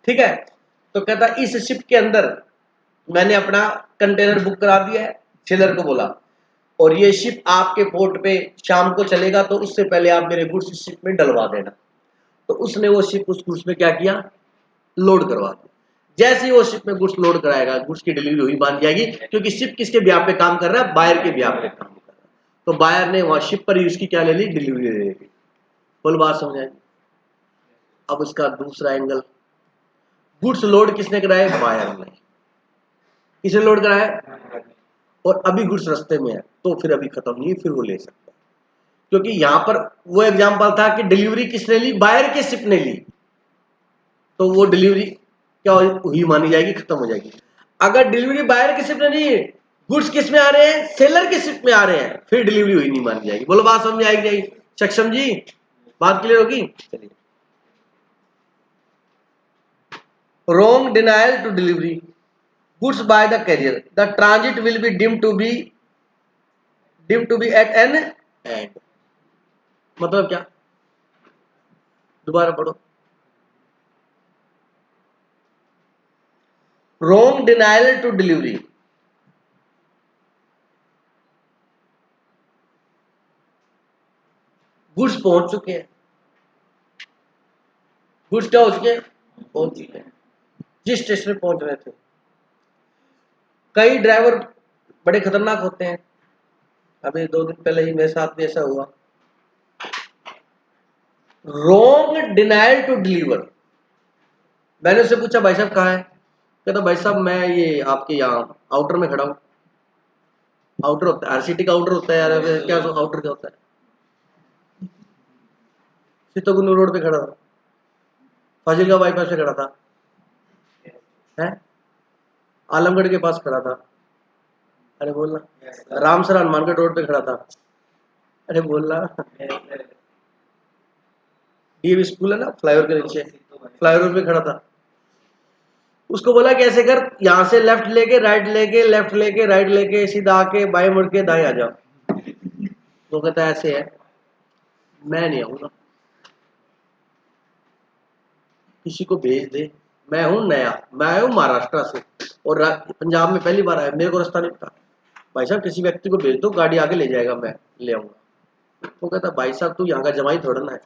ठीक है। तो कहता इस शिप के अंदर मैंने अपना कंटेनर बुक करा दिया है, सेलर को बोला, और ये शिप आपके पोर्ट पे शाम को चलेगा, तो उससे पहले आप मेरे गुड्स इस शिप में डलवा देना। तो उसने वो शिप उस गुड्स में क्या किया, लोड करवा दिया। जैसे ही वो शिप में गुड्स लोड कराएगा, गुड्स की डिलीवरी हुई मान जाएगी, क्योंकि शिप किसके ब्याह पे काम कर रहा है, बायर के ब्याह पे काम कर रहा है। तो बायर ने वहां शिप पर ही उसकी क्या ले ली, डिलीवरी ले ली। बोल बात समझ। अब इसका दूसरा एंगल, गुड्स लोड किसने कराया, बायर ने। किसने लोड कराया, और अभी गुड्स रास्ते में है, तो फिर अभी खत्म नहीं, फिर वो ले सकता है, क्योंकि यहां पर वो एग्जांपल था कि डिलीवरी किसने ली, बायर के शिप ने ली, तो वो डिलीवरी क्या हुई मानी जाएगी, खत्म हो जाएगी। अगर डिलीवरी बायर के शिप ने ली, गुड्स किस में आ रहे हैं, सेलर के शिप में आ रहे हैं, फिर डिलीवरी हुई नहीं मानी जाएगी। बोलो बात समझ आएगी नहीं, सक्षम जी, बात क्लियर होगी। चलिए, wrong denial to delivery goods by the carrier, the transit will be deemed to be at an end। मतलब क्या, दोबारा पढ़ो। wrong denial to delivery, goods पहुंच चुके हैं, गुड्स क्या हो चुके हैं, पहुंच चुके हैं, जिस स्टेशन में पहुंच रहे थे। कई ड्राइवर बड़े खतरनाक होते हैं, अभी 2 दिन पहले ही मेरे साथ भी ऐसा हुआ। रॉन्ग डिनाइल टू डिलीवर, मैंने उससे पूछा भाई साहब कहाँ है, कहता भाई साहब मैं ये आपके यहाँ आउटर में खड़ा हूँ। आउटर होता है, आरसीटी का आउटर होता है यार, क्या आउटर क्या होता है, सीतोकुंड रोड पे खड़ा था, फाजिलका बाईपास पे खड़ा था, है आलमगढ़ के पास खड़ा था, अरे बोलना, रामसर हनुमानगढ़ रोड पे खड़ा था, अरे बोलना, डीएवी स्कूल है ना फ्लाईओवर के नीचे, फ्लाईओवर पे खड़ा था। उसको बोला कि ऐसे कर, यहां से लेफ्ट लेके राइट लेके, लेफ्ट लेके राइट लेके, सीधा आके बाएं मुड़ के दाएं आ जाओ। तो कहता ऐसे है, मैं नहीं आऊंगा, किसी को भेज दे, मैं हूं नया, मैं आया हूं महाराष्ट्र से और पंजाब में पहली बार आया, मेरे को रास्ता नहीं पता, भाई साहब किसी व्यक्ति को भेज दो, गाड़ी आगे ले जाएगा, मैं ले आऊंगा। तो कहता भाई साहब तू यहाँ का जमाई थोड़ा ना है,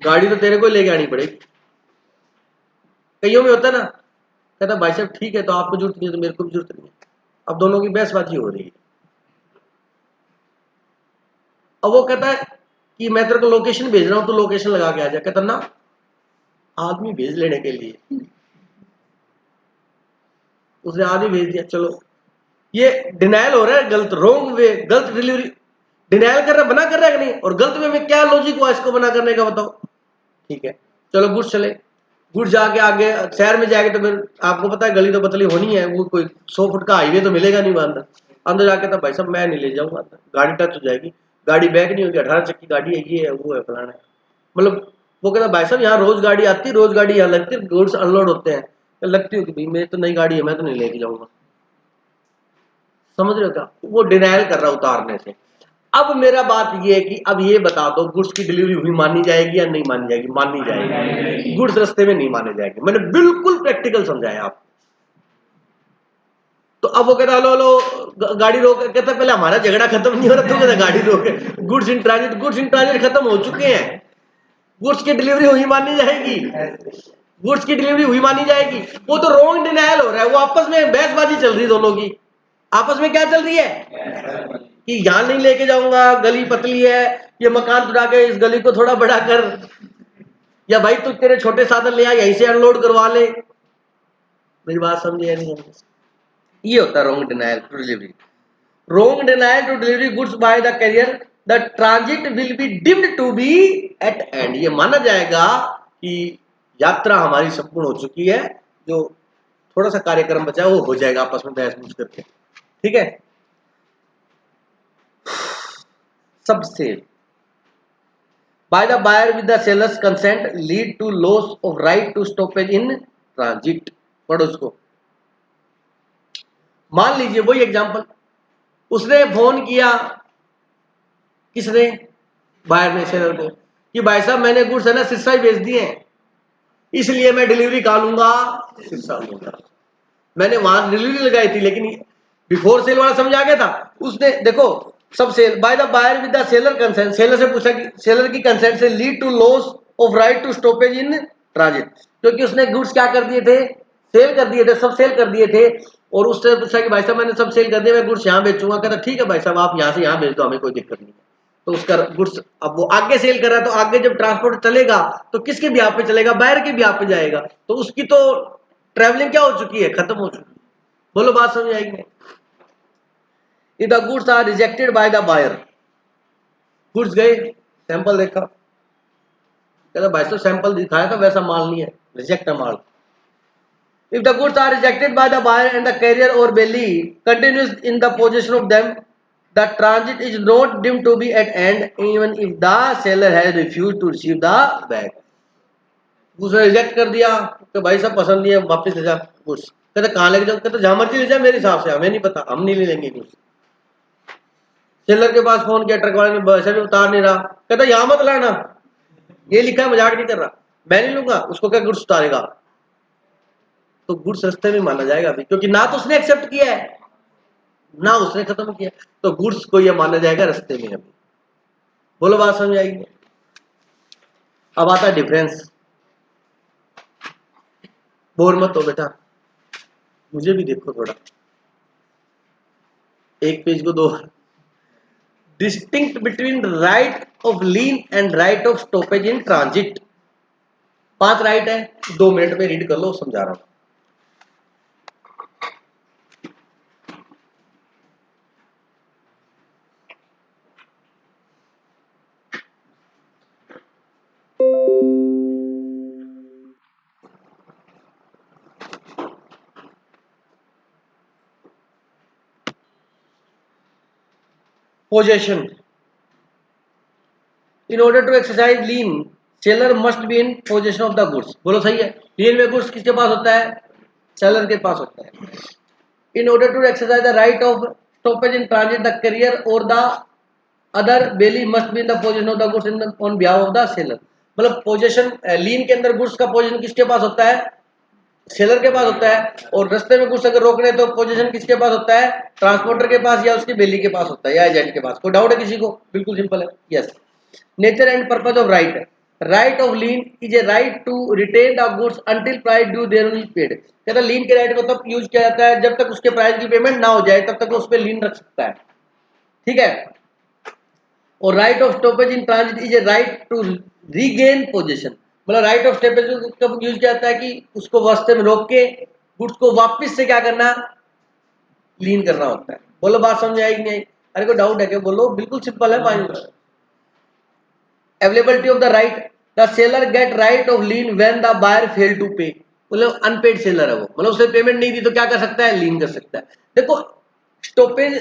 गाड़ी तो तेरे को लेके आनी पड़ेगी। कईयों में होता है ना, कहता भाई साहब ठीक है, तो आपको जरूरत नहीं है तो मेरे को भी जरूरत नहीं है। अब दोनों की बहसबाजी हो रही है। अब वो कहता है कि मैं तेरे को लोकेशन भेज रहा हूं, तो लोकेशन लगा के आ जा। कहता ना, आदमी भेज लेने के लिए, उसने आदमी भेज दिया, चलो ये डिनाइल हो रहा है, गलत, रॉन्ग वे, गलत डिलीवरी, डिनाइल कर रहा है, बना कर रहा है कि नहीं, और गलत वे में क्या लॉजिक हुआ इसको बना करने का, बताओ। ठीक है, चलो गुड्स चले, गुड्स जाके आगे शहर में जाएंगे, तो फिर आपको पता है गली तो पतली होनी है, वो कोई 100 फुट का हाईवे तो मिलेगा नहीं अंदर। अंदर जाके तो भाई साहब मैं नहीं ले जाऊंगा, गाड़ी टच हो जाएगी, गाड़ी बैक नहीं होगी, 18 चक्की गाड़ी है, ये है वो है फलाना है। मतलब वो कहता भाई साहब यहाँ रोज गाड़ी आती है, रोज गाड़ी यहाँ लगती है, गुड्स अनलोड होते हैं, लगती होगी भाई, मेरी तो नई गाड़ी है, मैं तो नहीं लेके जाऊंगा। समझ रहे हो क्या, वो डिनाइल कर रहा उतारने से। अब मेरा बात ये है कि अब ये बता दो, गुड्स की डिलीवरी हुई मानी जाएगी या नहीं मानी जाएगी, मानी जाएगी, गुड्स रास्ते में नहीं माने जाएंगे, मैंने बिल्कुल प्रैक्टिकल समझाया आप। तो अब वो कहता हेलो हेलो गाड़ी रोक, कहता पहले हमारा झगड़ा खत्म नहीं हो रहा, तो कहता गाड़ी रोक, goods in transit, goods in transit खत्म हो चुके हैं, गुड्स की डिलीवरी हुई मानी जाएगी, गुड्स की डिलीवरी हुई मानी जाएगी। वो तो रॉन्ग डिनायल हो रहा है, वो आपस में बहसबाजी चल रही है दोनों की, आपस में क्या चल रही है कि यहां नहीं लेके जाऊंगा, गली पतली है, ये मकान तुड़ा के इस गली को थोड़ा बड़ा कर, या भाई तू तेरे छोटे साधन ले आ, यहीं से अनलोड करवा ले। मेरी बात समझे या नहीं समझे, ये होता है wrong denial to delivery. Wrong denial to delivery goods by the carrier the transit will be deemed to be at end, ये माना जाएगा कि यात्रा हमारी संपूर्ण हो चुकी है, जो थोड़ा सा कार्यक्रम बचा है वो हो जाएगा आपस में बहस पूछ करके, ठीक है। Sub sale by the buyer with the seller's consent lead to loss of right to stoppage in transit. पढ़ो उसको। मान लीजिए वही एग्जांपल, उसने फोन किया, किसने, बायर ने सेलर को, कि भाई साहब मैंने गुड्स है ना सिरसा ही भेज दिए हैं, इसलिए मैं डिलीवरी कहा लूंगा, सिरसा लूंगा। मैंने वहां डिलीवरी लगाई थी, लेकिन बिफोर सेल वाला समझ आ गया था उसने। देखो sub sale by the buyer with the seller consent, seller से पूछा कि सेलर की कंसेंट से lead to loss of right to stoppage in transit, क्योंकि उसने गुड्स क्या कर दिए थे, सेल कर दिए थे, सब सेल कर दिए थे। और उससे पूछा कि भाई साहब मैंने सब सेल कर दिया, मैं गुड्स यहाँ बेचूंगा। कहता ठीक है भाई साहब आप यहाँ से यहाँ भेज दो, हमें कोई दिक्कत नहीं है। तो उसका गुड्स अब वो आगे सेल कर रहा है, तो आगे जब ट्रांसपोर्ट चलेगा तो किसके ब्याह पे चलेगा, बायर के ब्याह पे जाएगा, तो उसकी तो ट्रेवलिंग क्या हो चुकी है, खत्म हो चुकी है। बोलो बात समझ आएगी। If the goods are rejected by the buyer, goods गए, सैंपल देखा, कहता भाई साहब सैंपल दिखाया था वैसा माल नहीं है, रिजेक्ट है माल। If the goods are rejected by the buyer and the carrier और bailee continues in the position of them, the transit is not deemed to be at end even if the seller has refused to receive the bag. उसने रिजेक्ट कर दिया कि भाई साहब पसंद नहीं है, वापस ले जा गुड्स। कहते कहाँ लेके जाओ, कहते जहां मर्जी ले जाए, मेरे हिसाब से हमें नहीं पता, हम नहीं ले लेंगे गुड्स। सेलर के पास फोन किया, ट्रक वाले ने वैसे भी उतार नहीं रहा, कहता यहाँ मत लाना, ये लिखा है, मजाक नहीं कर रहा, मैं नहीं लूंगा। उसको क्या गुड्स उतारेगा, तो गुड्स रस्ते में माना जाएगा अभी, क्योंकि ना तो उसने एक्सेप्ट किया है ना उसने खत्म किया, तो गुड्स को यह माना जाएगा रस्ते में अभी। बोलो बात समझ आएगी। अब आता है डिफरेंस। बोर मत हो बेटा, मुझे भी देखो थोड़ा, एक पेज को दो। Distinct between right of lean and right of stoppage in transit. 5 right है, 2 मिनट में रीड कर लो, समझा रहा हूं। Possession, in order to exercise lien seller must be in possession of the goods. बोलो सही है। लीन में गुड्स किसके पास होता है, सेलर के पास होता है। In order to exercise the right of stoppage in transit the carrier or the other bailee must be in the position of the goods in on behalf of the seller. मतलब पोजीशन लीन के अंदर गुड्स का पोजीशन किसके पास होता है, सेलर के पास होता है। और रास्ते में गुड्स अगर रोकने तो पोजीशन किसके पास होता है, ट्रांसपोर्टर के पास या उसकी बेली के पास होता है, या एजेंट के पास। कोई डाउट है किसी को, बिल्कुल सिंपल है। Yes. Nature and purpose of right, right of lien is a right to retain the goods until price due there is paid. कहता लीन के राइट को तब यूज किया जाता है जब तक उसके प्राइस की पेमेंट ना हो जाए, तब तक उस पर लीन रख सकता है, ठीक है। और right of stoppage in transit is a right to regain position. मतलब राइट ऑफ स्टॉपेज कब यूज किया जाता है कि उसको रास्ते में रोक के गुड्स को वापस से क्या करना, लीन करना होता है। बोलो बात समझ आएगी नहीं? अरे कोई डाउट है क्या, बोलो, बिल्कुल सिंपल है। Availability of the right, the seller get right of lien when the buyer fail to pay. मतलब अनपेड सेलर है वो, मतलब उसने पेमेंट नहीं दी तो क्या कर सकता है, लीन कर सकता है। देखो स्टॉपेज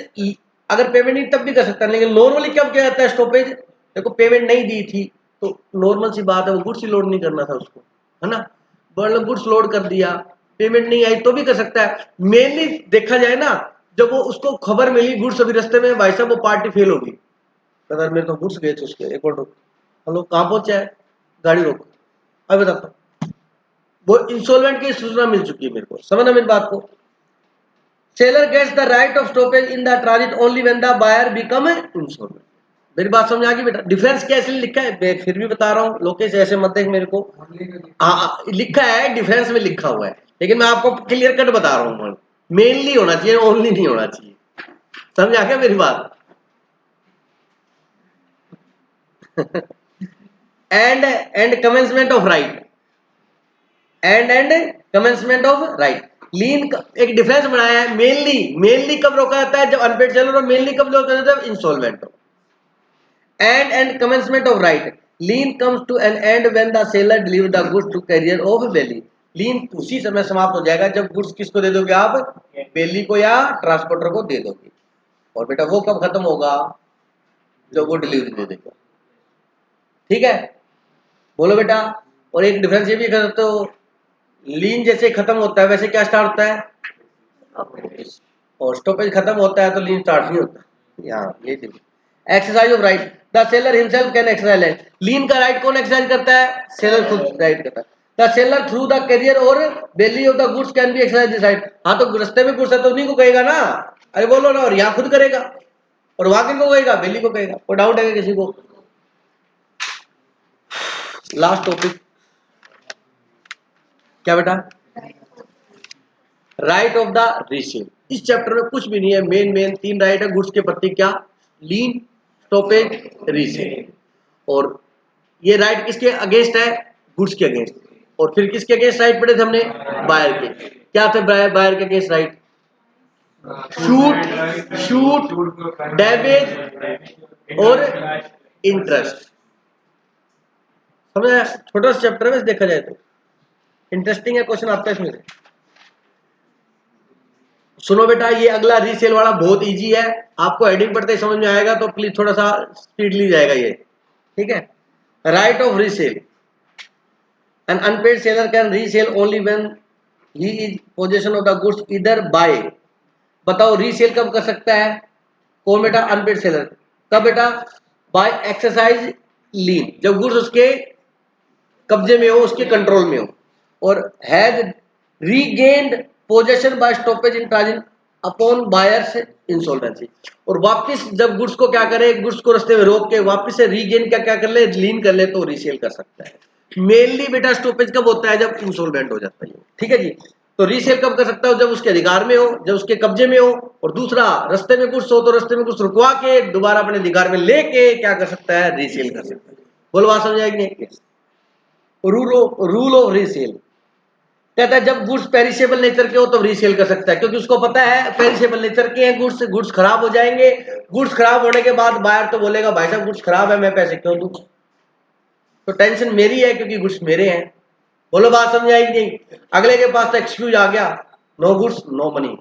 अगर पेमेंट नहीं तब भी कर सकता है, लेकिन नॉर्मली क्या किया जाता है स्टॉपेज, देखो पेमेंट नहीं दी थी तो नॉर्मल सी बात है, वो गुड्स ही लोड नहीं करना था उसको, है ना। मतलब गुड्स लोड कर दिया, पेमेंट नहीं आई तो भी कर सकता है। मेनली देखा जाए ना, जब वो उसको खबर मिली गुड्स अभी रास्ते में, भाई साहब वो पार्टी फेल होगी, अगर मेरे तो गुड्स गए थे उसके, एक और हेलो कहाँ पहुंचा है, गाड़ी रोक, अब बताता हूँ। वो इंसॉल्वेंट की सूचना मिल चुकी है मेरे को, समझना मेरी बात को। Seller gets the right of stoppage in the transit only when the buyer become insolvent. मेरी बात समझ आ गई बेटा? डिफरेंस कैसे लिखा है मैं फिर भी बता रहा हूँ, लोकेश ऐसे मत देख मेरे को। हाँ लिखा है, डिफरेंस में लिखा हुआ है, लेकिन मैं आपको क्लियर कट बता रहा हूँ। मेनली होना चाहिए, ओनली नहीं होना चाहिए। समझ आ गया मेरी बात? And commencement of right, and commencement of right. Lien एक डिफरेंस बनाया है। मेनली कब रोका जाता है, जब अनपेड सेलर हो। मेनली कब रोका जाता है, जब इंस्टॉलमेंट हो। and commencement of right. Lien comes to an end when the seller delivers the goods to carrier of belly. लीन उसी समय समाप्त हो जाएगा जब गुड्स किसको दे दोगे आप, बेली को या ट्रांसपोर्टर को दे दोगे। और बेटा वो कब खत्म होगा, जब वो डिलीवरी दे देगा। ठीक है, बोलो बेटा। और एक डिफरेंस ये भी कर सकते हो, लीन जैसे खत्म होता है वैसे क्या स्टार्ट होता है, और स्टॉपेज खत्म होता है तो लीन स्टार्ट नहीं होता। यहाँ ये चीज exercise of right, the seller himself can exercise. Lien का राइट कौन एक्सरसाइज करता है, सेलर खुद राइट करता है। The seller through the carrier और bailee of the goods can be exercise this right. हाँ तो रास्ते में गुड्स है तो उन्हीं को कहेगा ना, अरे बोलो ना, और यहाँ खुद करेगा, और वहां किनको कहेगा, बेली को कहेगा। कोई डाउट है किसी को? लास्ट टॉपिक क्या बेटा, राइट ऑफ द रीसेल। इस चैप्टर में कुछ भी नहीं है, मेन तीन राइट है गुड्स के प्रति, क्या, लीन, स्टॉपेज, रीसेल। और ये राइट किसके अगेंस्ट है, गुड्स के अगेंस्ट। और फिर किसके अगेंस्ट राइट पढ़े थे हमने, बायर के। क्या थे बायर के अगेंस्ट राइट, शूट, डैमेज और इंटरेस्ट। समझ, छोटा सा चैप्टर में देखा जाए तो इंटरेस्टिंग है, क्वेश्चन आता है इसमें से। सुनो बेटा, ये अगला रीसेल वाला बहुत इजी है, आपको हेडिंग पढ़ते ही समझ में आएगा, तो प्लीज थोड़ा सा स्पीडली जाएगा ये। ठीक है, right of resale. An unpaid seller can resell only when he is possession of the goods either by, बताओ रीसेल कब कर सकता है कौन बेटा, अनपेड सेलर। कब बेटा, बाय एक्सरसाइज लीन, जब गुड्स उसके कब्जे में हो, उसके कंट्रोल में हो। और has regained possession by stoppage in transit upon buyer's insolvency. और वापस जब गुड्स को क्या करे, गुड्स को रास्ते में रोक के वापस से रीगेन क्या कर ले, लीन कर ले, तो रीसेल कर सकता है। मेनली बेटा स्टॉपेज कब होता है, जब इंसॉल्वेंट हो जाता है। ठीक है जी, तो रीसेल कब कर सकता हो, जब उसके अधिकार में हो, जब उसके कब्जे में हो। और दूसरा, रास्ते में गुड्स हो तो रास्ते में गुड्स रुकवा के दोबारा अपने अधिकार में लेके क्या कर सकता है, रीसेल कर सकता है। बोलो बात समझ आएगी। रूल ऑफ रीसेल कहता है जब गुड्स पेरिशेबल नेचर के हो तो रीसेल कर सकता है, क्योंकि उसको पता है पेरिशेबल नेचर के हैं गुड्स, गुड्स खराब हो जाएंगे। गुड्स खराब होने के बाद बायर तो बोलेगा भाई साहब गुड्स खराब है, मैं पैसे क्यों दूं, तो टेंशन मेरी है क्योंकि गुड्स मेरे हैं। बोलो बात समझ आएगी नहीं। अगले के पास तो एक्सक्यूज आ गया, नो गुड्स नो मनी।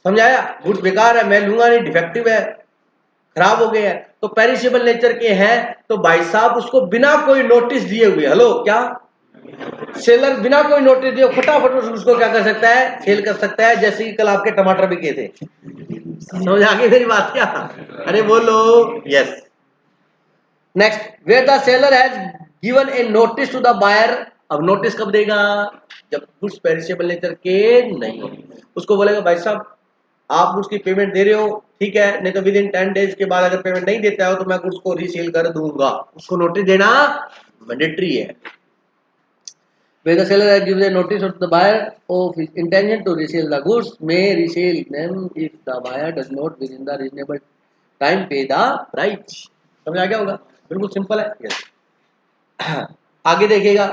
समझाया, गुड्स बेकार है, मैं लूंगा नहीं, डिफेक्टिव है, खराब हो गए हैं, तो पेरिशेबल नेचर के हैं, तो भाई साहब उसको बिना कोई नोटिस दिए हुए, हेलो क्या, सेलर बिना कोई नोटिस दिए फटाफट उसको क्या कर सकता है, सेल कर सकता है। जैसे कि कल आपके टमाटर बिके थे, समझ आ गई मेरी बात क्या, अरे बोलो yes. Next, where the seller has given a notice to the buyer. अब नोटिस कब देगा, जब गुड्स पेरिशेबल नेचर के नहीं, उसको बोलेगा भाई साहब आप गुड्स की पेमेंट दे रहे हो, ठीक है, नहीं तो विद इन 10 डेज के बाद अगर पेमेंट नहीं देता हो तो मैं गुड्स को रीसेल कर दूंगा। उसको नोटिस देना मैंडेटरी है। Where the seller gives a notice to the buyer of his intention to resell the goods, may resell them if the buyer does not within the reasonable time pay the price। समझ आ गया होगा, बिल्कुल सिंपल है। yes. आगे देखिएगा,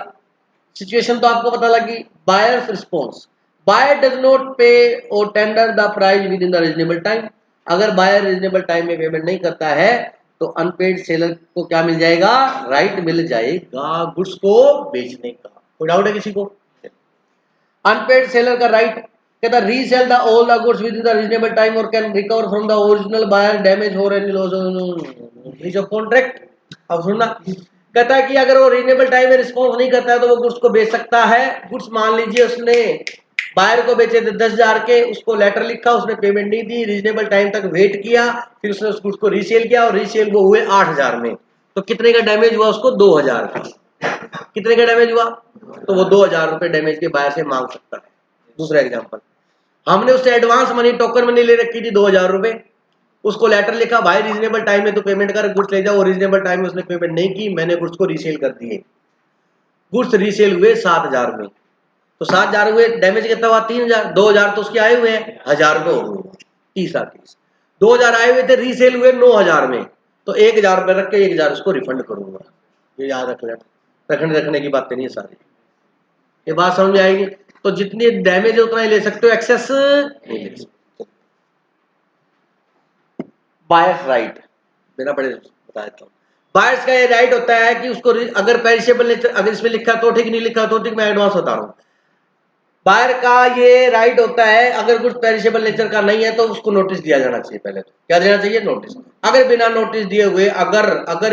सिचुएशन तो आपको पता लगी। Buyer's response, buyer does not pay और tender the price within the reasonable time. अगर बायर रीजनेबल टाइम में पेमेंट नहीं करता है तो अनपेड सेलर को क्या मिल जाएगा, राइट मिल जाएगा गुड्स को बेचने का। कोई डाउट है किसी को? अनपेड सेलर का राइट कहता है resale the all the goods within the reasonable time or can recover from the original buyer damage or any loss of contract. अब सुनना, कहता है कि अगर वो रीजनेबल टाइम में रिस्पॉन्स नहीं करता है तो वो गुड्स को बेच सकता है। गुड्स मान लीजिए उसने बायर को बेचे थे 10,000 के, उसको लेटर लिखा, उसने पेमेंट नहीं दी, रीजनेबल टाइम तक वेट किया, फिर उसने उस गुड्स को रीसेल किया और रीसेल वो हुए 8,000 में, तो कितने का डैमेज हुआ उसको, 2,000 का। कितने का डैमेज हुआ, तो वो 2,000 रुपए डैमेज के बायर से मांग सकता है। दूसरा एग्जांपल, हमने उससे एडवांस मनी टोकन मनी ले रखी थी 2,000 रुपए, उसको लेटर लिखा भाई रीजनेबल टाइम में तो पेमेंट कर, गुड्स ले जाओ, रीजनेबल टाइम में उसने पेमेंट नहीं की, मैंने गुड्स को रीसेल कर दिए। गुड्स रीसेल हुए 7,000 में, तो 7,000 हुए, डैमेज कितना हुआ 3,000, 2,000 तो उसके आए हुए हैं, 1,000 रुपए हो गए। तीसरा केस, 2,000 आए हुए थे, रीसेल हुए 9,000 में, तो 1,000 रुपए रख के 1,000 उसको रिफंड करूंगा। ये याद रख लेना, रखने की बातें नहीं है सारी, ये बात समझ में आएगी। तो जितनी डैमेज है उतना ही ले सकते हो, एक्सेस नहीं ले सकते। बायर्स राइट, मेरा बड़े बता देता हूँ। बायर्स का ये राइट होता है कि उसको अगर पेरिशेबल नेचर, अगर इसमें लिखा तो ठीक, नहीं लिखा तो ठीक, मैं एडवांस बता रहा हूँ। बायर का ये राइट होता है अगर कुछ पेरिशेबल नेचर का नहीं है तो उसको नोटिस दिया जाना चाहिए। पहले तो क्या देना चाहिए? नोटिस। अगर बिना नोटिस दिए हुए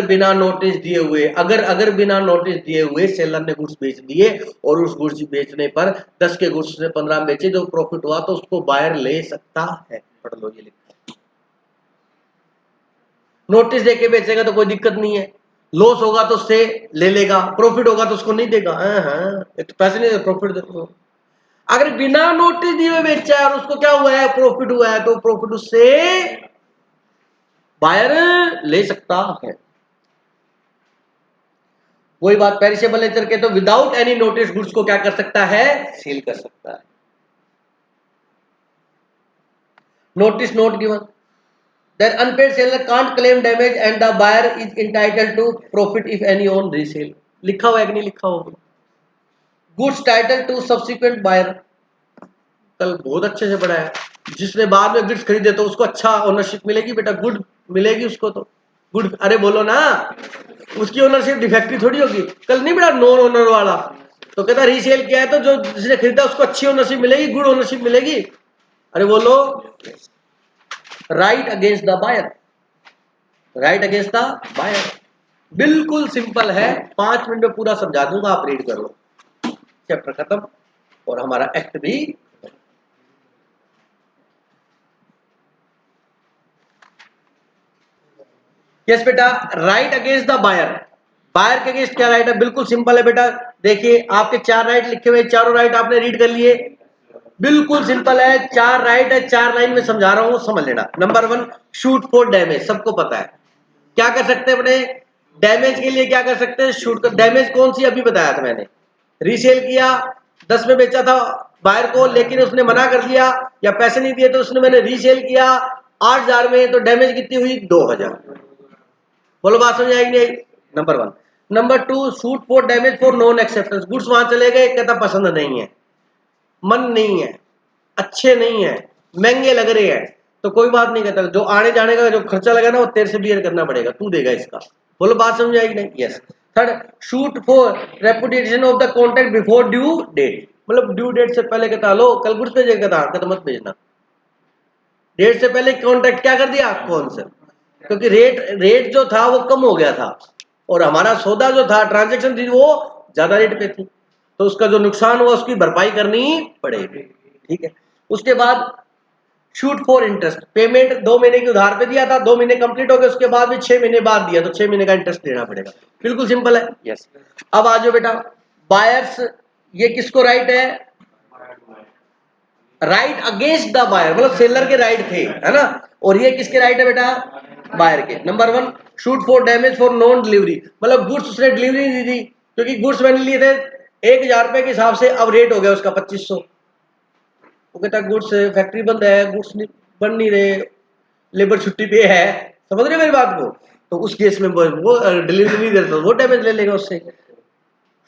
बिना नोटिस दिए हुए सेलर ने गुड्स बेच दिए और उस गुड्स बेचने पर 10 के गुड्स ने 15 बेचे, जो प्रॉफिट हुआ तो उसको बायर ले सकता है। पढ़ लो, ये लिखा। नोटिस देके बेचेगा तो कोई दिक्कत नहीं है, लॉस होगा तो उससे ले लेगा, प्रॉफिट होगा तो उसको नहीं देगा। हाँ, एक तो पैसे नहीं दे, प्रॉफिट दे। अगर बिना नोटिस दिए हुए बेचा है और उसको क्या हुआ है? प्रॉफिट हुआ है, तो प्रॉफिट उससे बायर ले सकता है। वही बात पेरिशेबल नेचर के, तो विदाउट एनी नोटिस गुड्स को क्या कर सकता है? सेल कर सकता है। Notice note given, then unpaid seller can't claim damage and the buyer is entitled to profit if any on resale। लिखा हुआ है कि नहीं लिखा होगा? Goods title to subsequent buyer, कल बहुत अच्छे से पढ़ा है। जिसने बाद में गुड्स खरीदे तो उसको अच्छा ओनरशिप मिलेगी बेटा, गुड मिलेगी उसको तो गुड। अरे बोलो ना, उसकी ओनरशिप डिफेक्टिव थोड़ी होगी। कल नहीं बेटा नॉन ओनर वाला, तो कहता रीसेल किया है तो जो जिसने खरीदा उसको अच्छी ओनरशिप मिलेगी, गुड ओनरशिप मिलेगी। अरे बोलो, right against the buyer, right against the buyer, बिल्कुल सिंपल है। 5 मिनट में पूरा समझा दूंगा, आप रीड कर लो, चैप्टर खत्म और हमारा एक्ट भी। यस बेटा, right against the buyer, buyer के अगेंस्ट क्या राइट है? बिल्कुल सिंपल है बेटा। देखिए आपके 4 राइट लिखे हुए, चारों राइट आपने रीड कर लिए। बिल्कुल सिंपल है, 4 राइट है, 4 लाइन में समझा रहा हूं, समझ लेना। नंबर 1, शूट फॉर डैमेज, सबको पता है क्या कर सकते हैं अपने डैमेज के लिए, क्या कर सकते हैं? शूट कर। डैमेज कौन सी? अभी बताया था मैंने। रीसेल किया, 10 में बेचा था बायर को, लेकिन उसने मना कर दिया या पैसे नहीं दिए, तो उसने मैंने रीसेल किया 8,000 में, तो डैमेज कितनी हुई? 2,000। बोलो बात समझ आएगी नहीं? Number 1। Number 2, shoot for damage for non acceptance, goods वहां चले गए, कहता पसंद नहीं है, मन नहीं है, अच्छे नहीं है, महंगे लग रहे हैं, तो कोई बात नहीं, कहता जो आने जाने का जो खर्चा लगा ना वो तेरे से बियर करना पड़ेगा, तू देगा इसका। बोलो बात समझ आएगी नहीं? Yes. Third, suit for reputation of the contract before due date, मतलब ड्यू डेट से पहले कहता लो कल गुड्स भेजेगा, कहता मत भेजना, डेट से पहले कॉन्ट्रैक्ट क्या कर दिया? कौन सा? क्योंकि रेट जो था वो कम हो गया था और हमारा सौदा जो था, ट्रांजेक्शन थी, वो ज्यादा रेट पे थी, तो उसका जो नुकसान हुआ उसकी भरपाई करनी पड़ेगी। ठीक है। उसके बाद शूट फॉर इंटरेस्ट, पेमेंट 2 महीने की उधार पे दिया था, 2 महीने कंप्लीट हो गए, उसके बाद भी 6 महीने बाद दिया तो 6 महीने का इंटरेस्ट देना पड़ेगा। बिल्कुल सिंपल है। यस। अब आ जाओ बेटा, बायर्स, ये किसको राइट है? राइट अगेंस्ट द बायर, मतलब सेलर के राइट थे, है ना, और ये किसके राइट है बेटा? बायर के। Number 1, shoot for damage for non delivery, मतलब गुड्स उसने डिलीवरी नहीं दी, क्योंकि गुड्स मैंने लिए थे 1,000 रुपए के हिसाब से, अब रेट हो गया उसका 2500। वो कहता गुड्स फैक्ट्री बंद है, गुड्स बन नहीं रहे, लेबर छुट्टी पे है, समझ रहे मेरी बात को? तो उस केस में वो डिलीवरी नहीं देता, वो डैमेज ले लेगा उससे।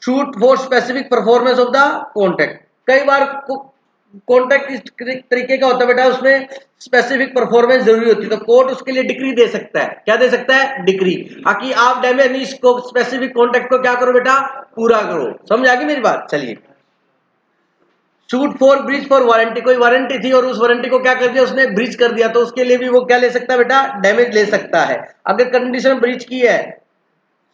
Shoot for specific performance of the contract, कई बार कॉन्ट्रैक्ट इस तरीके का होता है बेटा, उसमें स्पेसिफिक परफॉर्मेंस जरूरी होती है, तो कोर्ट उसके लिए डिक्री दे सकता है। क्या दे सकता है? डिक्री, ताकि आप डैमेज नहीं, इसको स्पेसिफिक कॉन्ट्रैक्ट को क्या करो बेटा? पूरा करो। समझ आ गई मेरी बात? चलिए। Shoot for breach for warranty, कोई वारंटी थी और उस वारंटी को क्या कर दिया उसने? ब्रीच कर दिया, तो उसके लिए भी वो क्या ले सकता है बेटा? डैमेज ले सकता है, अगर कंडीशन ब्रीच की है।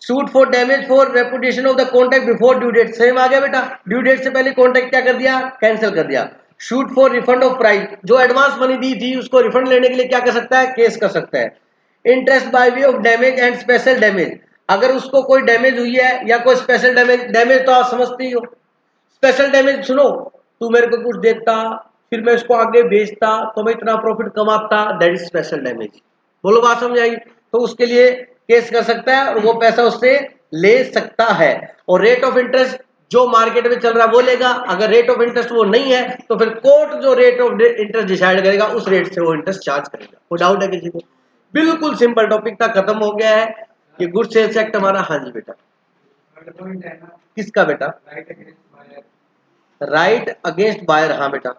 Suit for damage for reputation of the contract before due date, same आ गया बेटा, ड्यू डेट से पहले कॉन्ट्रैक्ट क्या कर दिया? कैंसिल कर दिया। Shoot for refund of price, जो एडवांस मनी दी थी उसको रिफंड लेने के लिए क्या कर सकता है? केस कर सकता है। Interest by way of damage and special damage, अगर उसको कोई डैमेज हुई है या कोई स्पेशल डैमेज, डैमेज तो आप समझते ही हो, स्पेशल डैमेज सुनो, तू मेरे को कुछ देता फिर मैं इसको आगे बेचता तो मैं इतना प्रॉफिट कमाता, दैट इज स्पेशल डैमेज। बोलो बात समझ आई? तो उसके लिए केस कर सकता है और वो पैसा उससे ले सकता है। और रेट ऑफ इंटरेस्ट जो मार्केट में चल रहा है वो लेगा, अगर रेट ऑफ इंटरेस्ट वो नहीं है तो फिर कोर्ट जो रेट ऑफ इंटरेस्ट डिसाइड करेगा उस रेट से वो इंटरेस्ट चार्ज करेगा। कोई डाउट है किसी को? बिल्कुल सिंपल टॉपिक था, खत्म हो गया है। ये गुड सेल्स एक्ट हमारा। हाँ जी बेटा, किसका बेटा? राइट अगेंस्ट बायर, हाँ बेटा।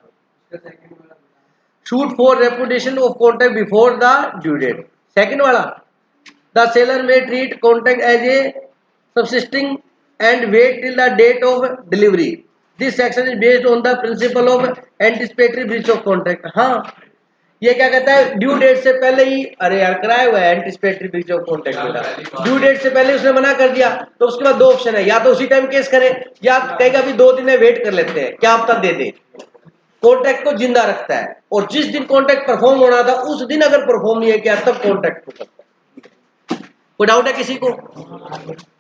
Suit for reputation of contract before the due date, second वाला। The seller may treat contract as a subsisting and wait till the date of delivery. This section is based on the principle of anticipatory breach of contract. हाँ, ये क्या कहता है, ड्यू डेट से पहले ही, अरे यार कराया हुआ है एंटिसिपेटरी ब्रीच ऑफ कॉन्ट्रैक्ट बेटा, ड्यू डेट से पहले उसने मना कर दिया, तो उसके बाद दो ऑप्शन है, या तो उसी टाइम केस करे, या कहेगा अभी 2 दिन में वेट कर लेते हैं, क्या आप तक दे दे। कॉन्ट्रैक्ट को जिंदा रखता है, और जिस दिन कॉन्ट्रैक्ट परफॉर्म होना था उस दिन अगर परफॉर्म नहीं किया तब कॉन्ट्रैक्ट को करता है। कोई डाउट है किसी को?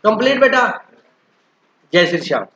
कंप्लीट बेटा, जय श्री श्याम।